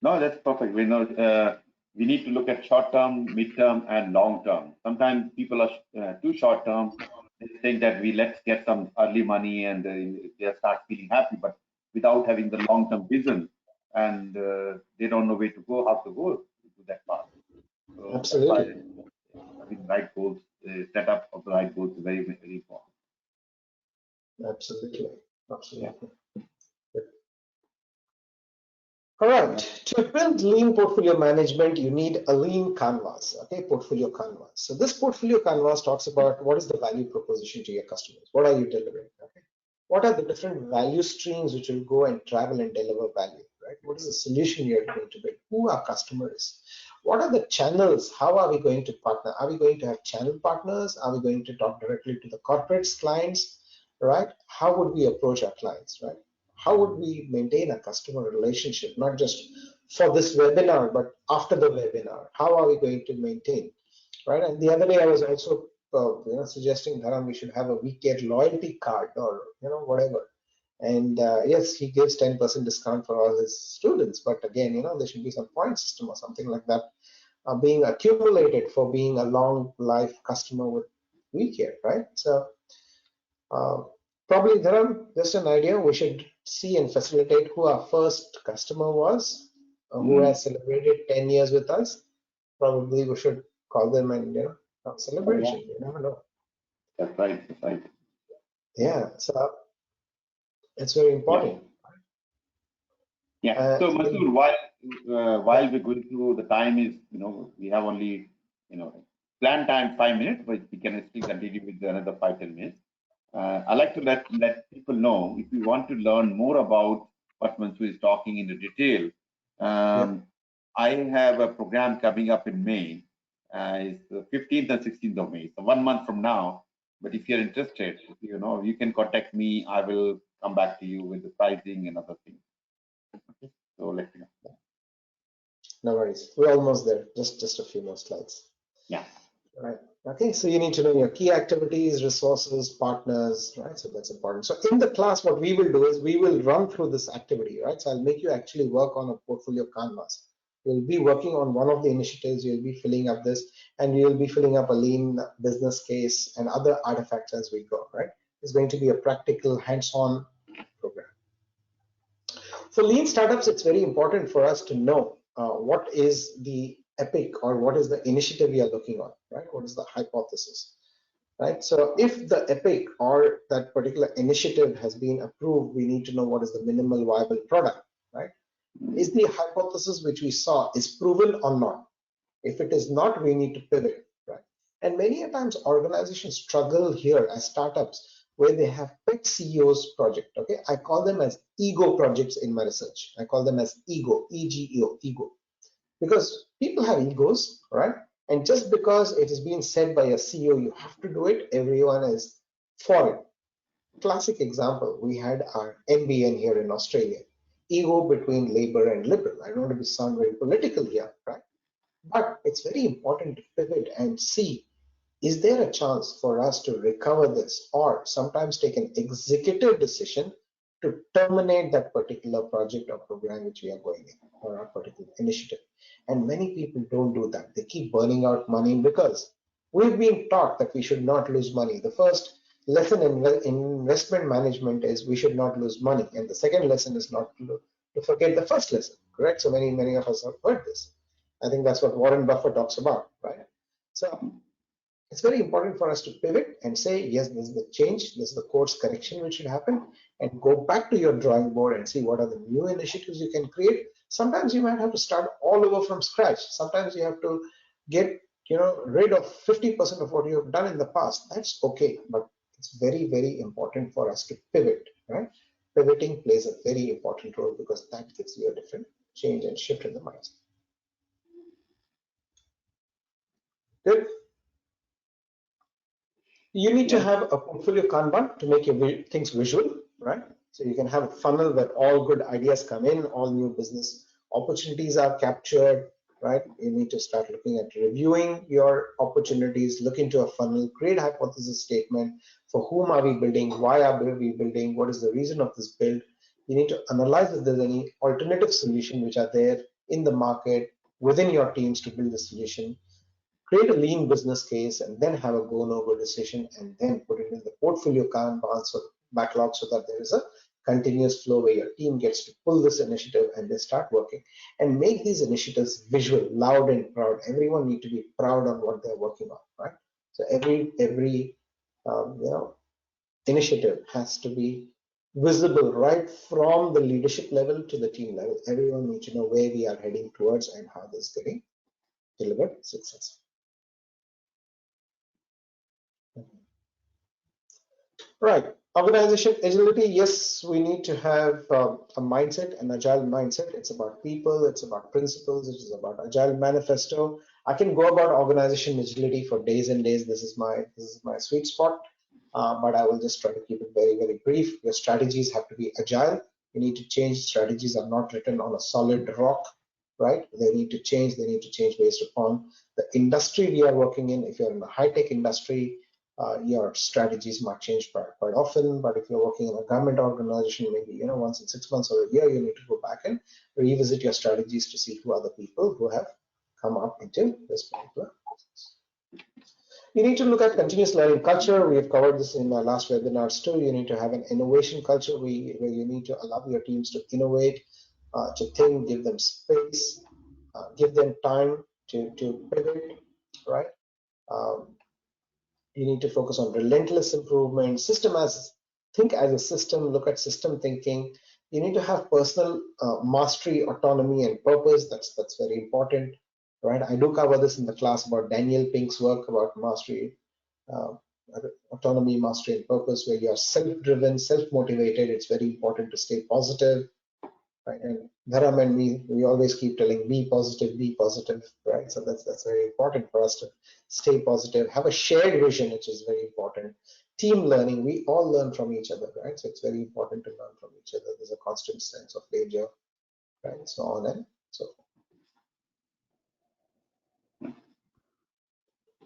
Speaker 1: No, that's perfect. We need to look at short-term, mid-term, and long-term. Sometimes people are too short-term. They think that let's get some early money and they start feeling happy, but without having the long-term vision, and they don't know where to go, how to go to that path. So
Speaker 2: absolutely.
Speaker 1: Having the right goals, set up of the right goals is very, very important.
Speaker 2: Absolutely. Yeah. All right, to build lean portfolio management, you need a lean canvas, okay, portfolio canvas. So this portfolio canvas talks about what is the value proposition to your customers, what are you delivering, okay? What are the different value streams which will go and travel and deliver value, right? What is the solution you're going to build? Who are customers? What are the channels? How are we going to partner? Are we going to have channel partners? Are we going to talk directly to the corporates, clients, right? How would we approach our clients, right? How would we maintain a customer relationship, not just for this webinar, but after the webinar? How are we going to maintain, right? And the other day I was also suggesting, Dharam, we should have a vCare loyalty card or whatever. And yes, he gives 10% discount for all his students, but again, there should be some point system or something like that being accumulated for being a long life customer with vCare, right? So probably, Dharam, just an idea, we should see and facilitate who our first customer was, who has celebrated 10 years with us. Probably we should call them and celebration. You never know.
Speaker 1: That's right. That's right.
Speaker 2: Yeah, so it's very important.
Speaker 1: Yeah. So Mansoor, while we're going through, the time is, we have only, planned time 5 minutes, but we can still continue with another 5-10 minutes. I like to let people know, if you want to learn more about what Mansoor is talking in the detail. I have a program coming up in May. It's the 15th and 16th of May. So 1 month from now, But if you're interested, you can contact me. I will come back to you with the pricing and other things. Okay. So let me know.
Speaker 2: No worries. We're almost there. Just a few more slides.
Speaker 1: Yeah.
Speaker 2: Right. Okay. So you need to know your key activities, resources, partners, right? So that's important. So in the class, what we will do is we will run through this activity, right? So I'll make you actually work on a portfolio canvas. You'll be working on one of the initiatives. You'll be filling up this, and you'll be filling up a lean business case and other artifacts as we go, right? It's going to be a practical, hands-on program. For lean startups, it's very important for us to know what is the epic or what is the initiative we are looking on, right? What is the hypothesis, right? So if the epic or that particular initiative has been approved, we need to know what is the minimal viable product, right? Is the hypothesis which we saw is proven or not? If it is not, we need to pivot, right? And many a times organizations struggle here as startups where they have pet CEOs project, okay? I call them as ego projects in my research. I call them as ego, E-G-E-O, ego. Because people have egos, right? And just because it is being said by a CEO, you have to do it, everyone is for it. Classic example, we had our NBN here in Australia. Ego between labor and liberal. I don't want to sound very political here, right? But it's very important to pivot and see, is there a chance for us to recover this, or sometimes take an executive decision to terminate that particular project or program which we are going in, or a particular initiative? And many people don't do that. They keep burning out money because we've been taught that we should not lose money. The first lesson in investment management is we should not lose money, and the second lesson is not to forget the first lesson, correct? So many of us have heard this. I think that's what Warren Buffett talks about, right? So it's very important for us to pivot and say, yes, this is the change, this is the course correction which should happen, and go back to your drawing board and see what are the new initiatives you can create. Sometimes you might have to start all over from scratch. Sometimes you have to get rid of 50% of what you have done in the past. That's okay, but it's very, very important for us to pivot, right? Pivoting plays a very important role because that gives you a different change and shift in the mindset. Good. You need to have a portfolio Kanban to make your things visual, right? So you can have a funnel where all good ideas come in, all new business opportunities are captured, right? You need to start looking at reviewing your opportunities, look into a funnel, create a hypothesis statement. For whom are we building? Why are we building? What is the reason of this build? You need to analyze if there's any alternative solution which are there in the market within your teams to build the solution. Create a lean business case and then have a go no go decision and then put it in the portfolio Kanban backlog so that there is a continuous flow where your team gets to pull this initiative and they start working, and make these initiatives visual, loud and proud. Everyone need to be proud on what they're working on, right? So every initiative has to be visible right from the leadership level to the team level. Everyone needs to know where we are heading towards and how this is getting delivered successfully. Right. Organization agility. Yes, we need to have a mindset, an agile mindset. It's about people. It's about principles. It is about agile manifesto. I can go about organization agility for days and days. This is my sweet spot. But I will just try to keep it very, very brief. Your strategies have to be agile. You need to change. Strategies are not written on a solid rock, right? They need to change. They need to change based upon the industry we are working in. If you're in a high-tech industry, your strategies might change quite often. But if you're working in a government organization, maybe once in 6 months or a year, you need to go back and revisit your strategies to see who are the people who have come up into this particular process. You need to look at continuous learning culture. We have covered this in our last webinars too. You need to have an innovation culture where you need to allow your teams to innovate, to think, give them space, give them time to pivot, right? You need to focus on relentless improvement, think as a system, look at system thinking. You need to have personal mastery, autonomy, and purpose. That's very important, right? I do cover this in the class about Daniel Pink's work about mastery, autonomy, mastery, and purpose, where you are self-driven, self-motivated. It's very important to stay positive, right? And Dharam and me, we always keep telling be positive, right? So that's very important for us to stay positive, have a shared vision, which is very important. Team learning, we all learn from each other, right? So it's very important to learn from each other. There's a constant sense of danger, right? So on and so forth.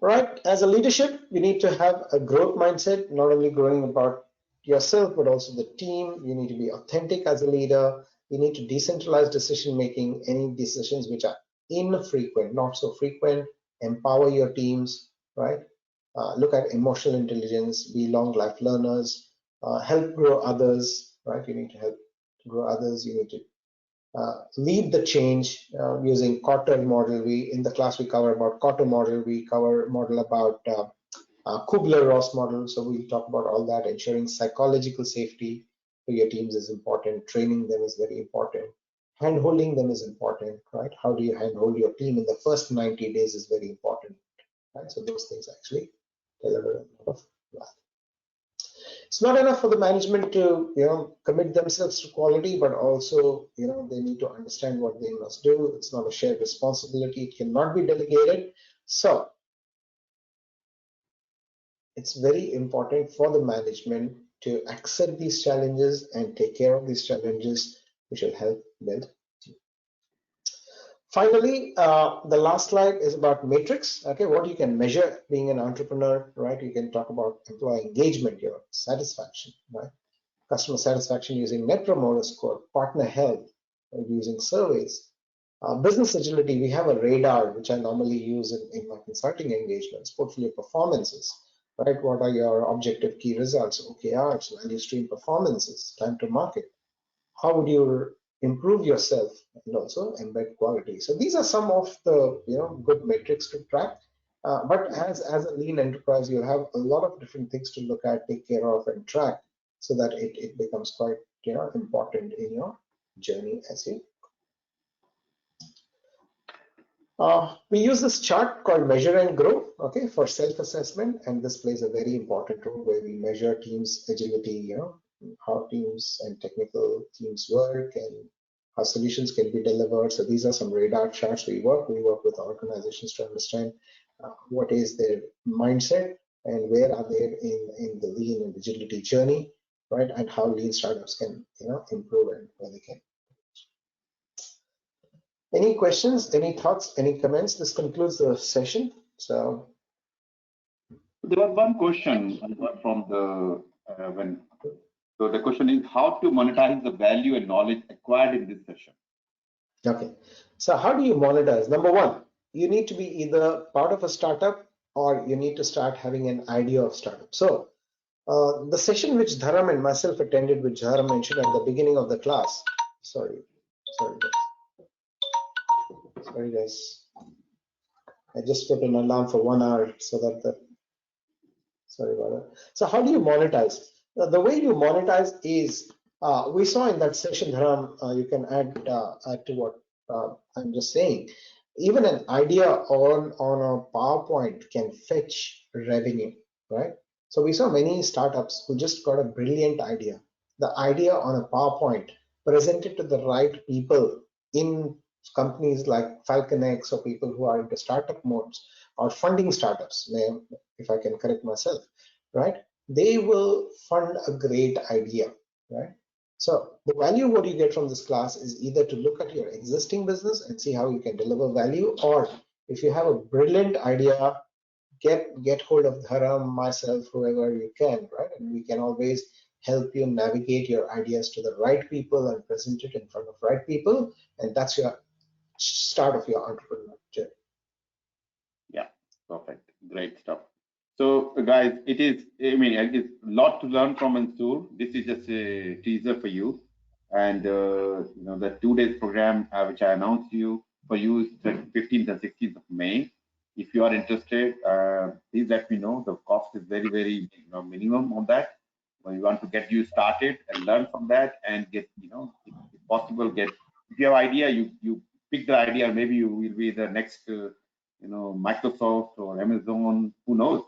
Speaker 2: Right, as a leadership, you need to have a growth mindset, not only growing about yourself, but also the team. You need to be authentic as a leader. You need to decentralize decision making, any decisions which are infrequent, not so frequent. Empower your teams, right? Look at emotional intelligence, be long life learners, help grow others, right? You need to help grow others. You need to lead the change using Kotter model. In the class we cover about Kotter model. We cover model about Kubler-Ross model. So we'll talk about all that. Ensuring psychological safety for your teams is important. Training them is very important. Hand-holding them is important, right? How do you hand-hold your team in the first 90 days is very important, right? So those things actually deliver a lot of value. It's not enough for the management to commit themselves to quality, but also they need to understand what they must do. It's not a shared responsibility. It cannot be delegated. So it's very important for the management to accept these challenges and take care of these challenges, which will help build. Finally, the last slide is about metrics. Okay, what you can measure being an entrepreneur, right? You can talk about employee engagement, your satisfaction, right? Customer satisfaction using Net Promoter Score, partner health using surveys. Business agility, we have a radar, which I normally use in my consulting engagements, portfolio performances, right? What are your objective key results, OKRs, value stream performances, time to market? How would you improve yourself and also embed quality? So these are some of the good metrics to track. But as a lean enterprise, you have a lot of different things to look at, take care of, and track, so that it becomes quite important in your journey as you. We use this chart called Measure and Grow, okay, for self-assessment, and this plays a very important role where we measure teams' agility, how teams and technical teams work and how solutions can be delivered. So these are some radar charts we work with organizations to understand what is their mindset and where are they in the lean and agility journey, right? And how lean startups can improve and where they can. Any questions, any thoughts, any comments? This concludes the session. So
Speaker 1: there was one question from the so the question is how to monetize the value and knowledge acquired in this session.
Speaker 2: Okay, so how do you monetize? Number one, you need to be either part of a startup or you need to start having an idea of startup. So the session which Dharam and myself attended, which Dharam mentioned at the beginning of the class. Sorry guys. I just put an alarm for 1 hour so that sorry about that. So how do you monetize? The way you monetize is we saw in that session, Dharam, you can add to what I'm just saying. Even an idea on a PowerPoint can fetch revenue, right? So we saw many startups who just got a brilliant idea. The idea on a PowerPoint presented to the right people in companies like FalconX or people who are into startup modes or funding startups, if I can correct myself, right? They will fund a great idea, right? So the value what you get from this class is either to look at your existing business and see how you can deliver value, or if you have a brilliant idea, get hold of Dharam, myself, whoever you can, right? And we can always help you navigate your ideas to the right people and present it in front of right people, and that's your start of your entrepreneurial journey.
Speaker 1: Yeah, perfect, great stuff. So guys, it's a lot to learn from Mansoor. This is just a teaser for you, and the 2 days program which I announced for you is the 15th and 16th of May. If you are interested, please let me know. The cost is very, very minimum on that. We want to get you started and learn from that, and get if possible, if you have idea, you pick the idea. Maybe you will be the next Microsoft or Amazon, who knows.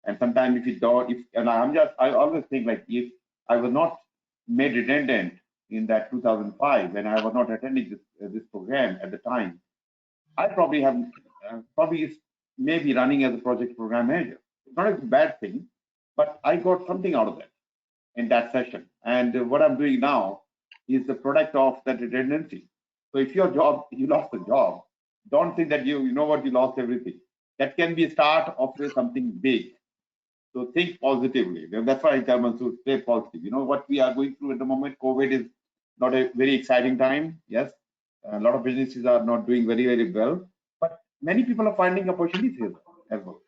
Speaker 1: And sometimes if you don't, I always think, like, if I was not made redundant in that 2005, when I was not attending this program at the time, I probably have maybe running as a project program manager. It's not a bad thing, but I got something out of that in that session. And what I'm doing now is the product of that redundancy. So if you lost a job, don't think that you know what, you lost everything. That can be a start of something big. So think positively. That's why I tell Mansoor, stay positive. You know what we are going through at the moment. COVID is not a very exciting time. Yes, a lot of businesses are not doing very, very well, but many people are finding opportunities here as well.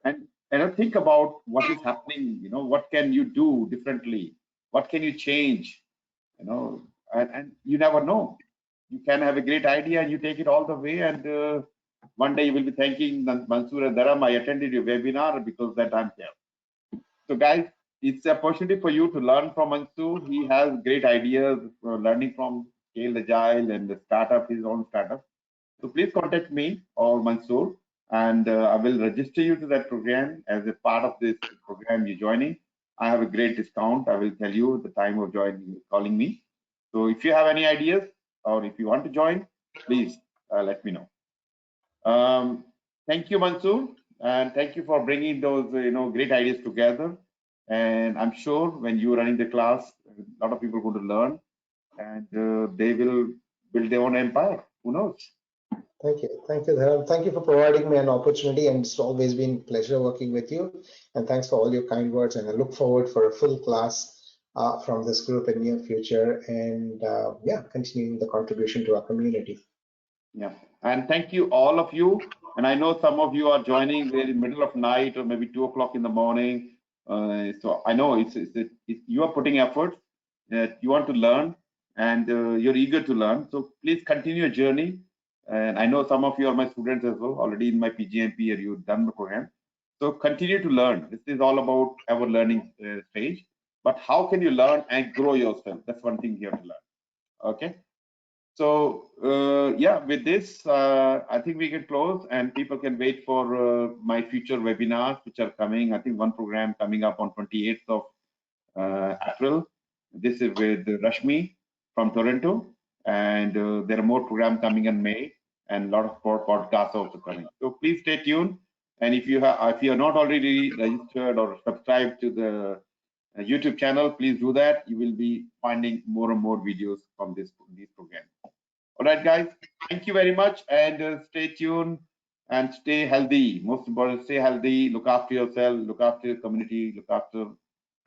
Speaker 1: And think about what is happening. You know, what can you do differently? What can you change? You know, and you never know. You can have a great idea and you take it all the way, and one day you will be thanking Mansoor and Dharam, I attended your webinar because that I'm here. So guys, it's an opportunity for you to learn from Mansoor. He has great ideas, learning from Scale Agile and the startup, his own startup. So please contact me or Mansoor, and I will register you to that program. As a part of this program you're joining, I have a great discount. I will tell you the time of joining, calling me. So if you have any ideas or if you want to join, please let me know. Thank you, Mansoor, and thank you for bringing those great ideas together. And I'm sure when you're running the class, a lot of people are going to learn, and they will build their own empire. Who knows?
Speaker 2: Thank you, Dharam. Thank you for providing me an opportunity, and it's always been a pleasure working with you. And thanks for all your kind words. And I look forward for a full class from this group in near future, and yeah, continuing the contribution to our community.
Speaker 1: Yeah, and thank you all of you. And I know some of you are joining there in the middle of night or maybe 2 o'clock in the morning. So I know you are putting effort. You want to learn, and you're eager to learn. So please continue your journey. And I know some of you are my students as well, already in my PGMP, or you've done the program. So continue to learn. This is all about our learning stage. But how can you learn and grow yourself? That's one thing you have to learn. Okay. So yeah, with this, I think we can close, and people can wait for my future webinars, which are coming. I think one program coming up on 28th of April. This is with Rashmi from Toronto, and there are more programs coming in May, and a lot of podcasts also coming. So please stay tuned. And if you are not already registered or subscribed to the YouTube channel, please do that. You will be finding more and more videos from these programs. All right, guys. Thank you very much, and stay tuned and stay healthy. Most important, stay healthy. Look after yourself. Look after your community. Look after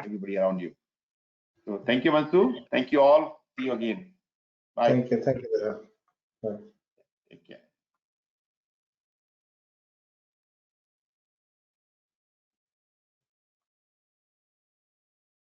Speaker 1: everybody around you. So thank you, Mansoor. Thank you all. See you again. Bye.
Speaker 2: Thank you. Thank you, Dharam. Bye.
Speaker 1: Take care.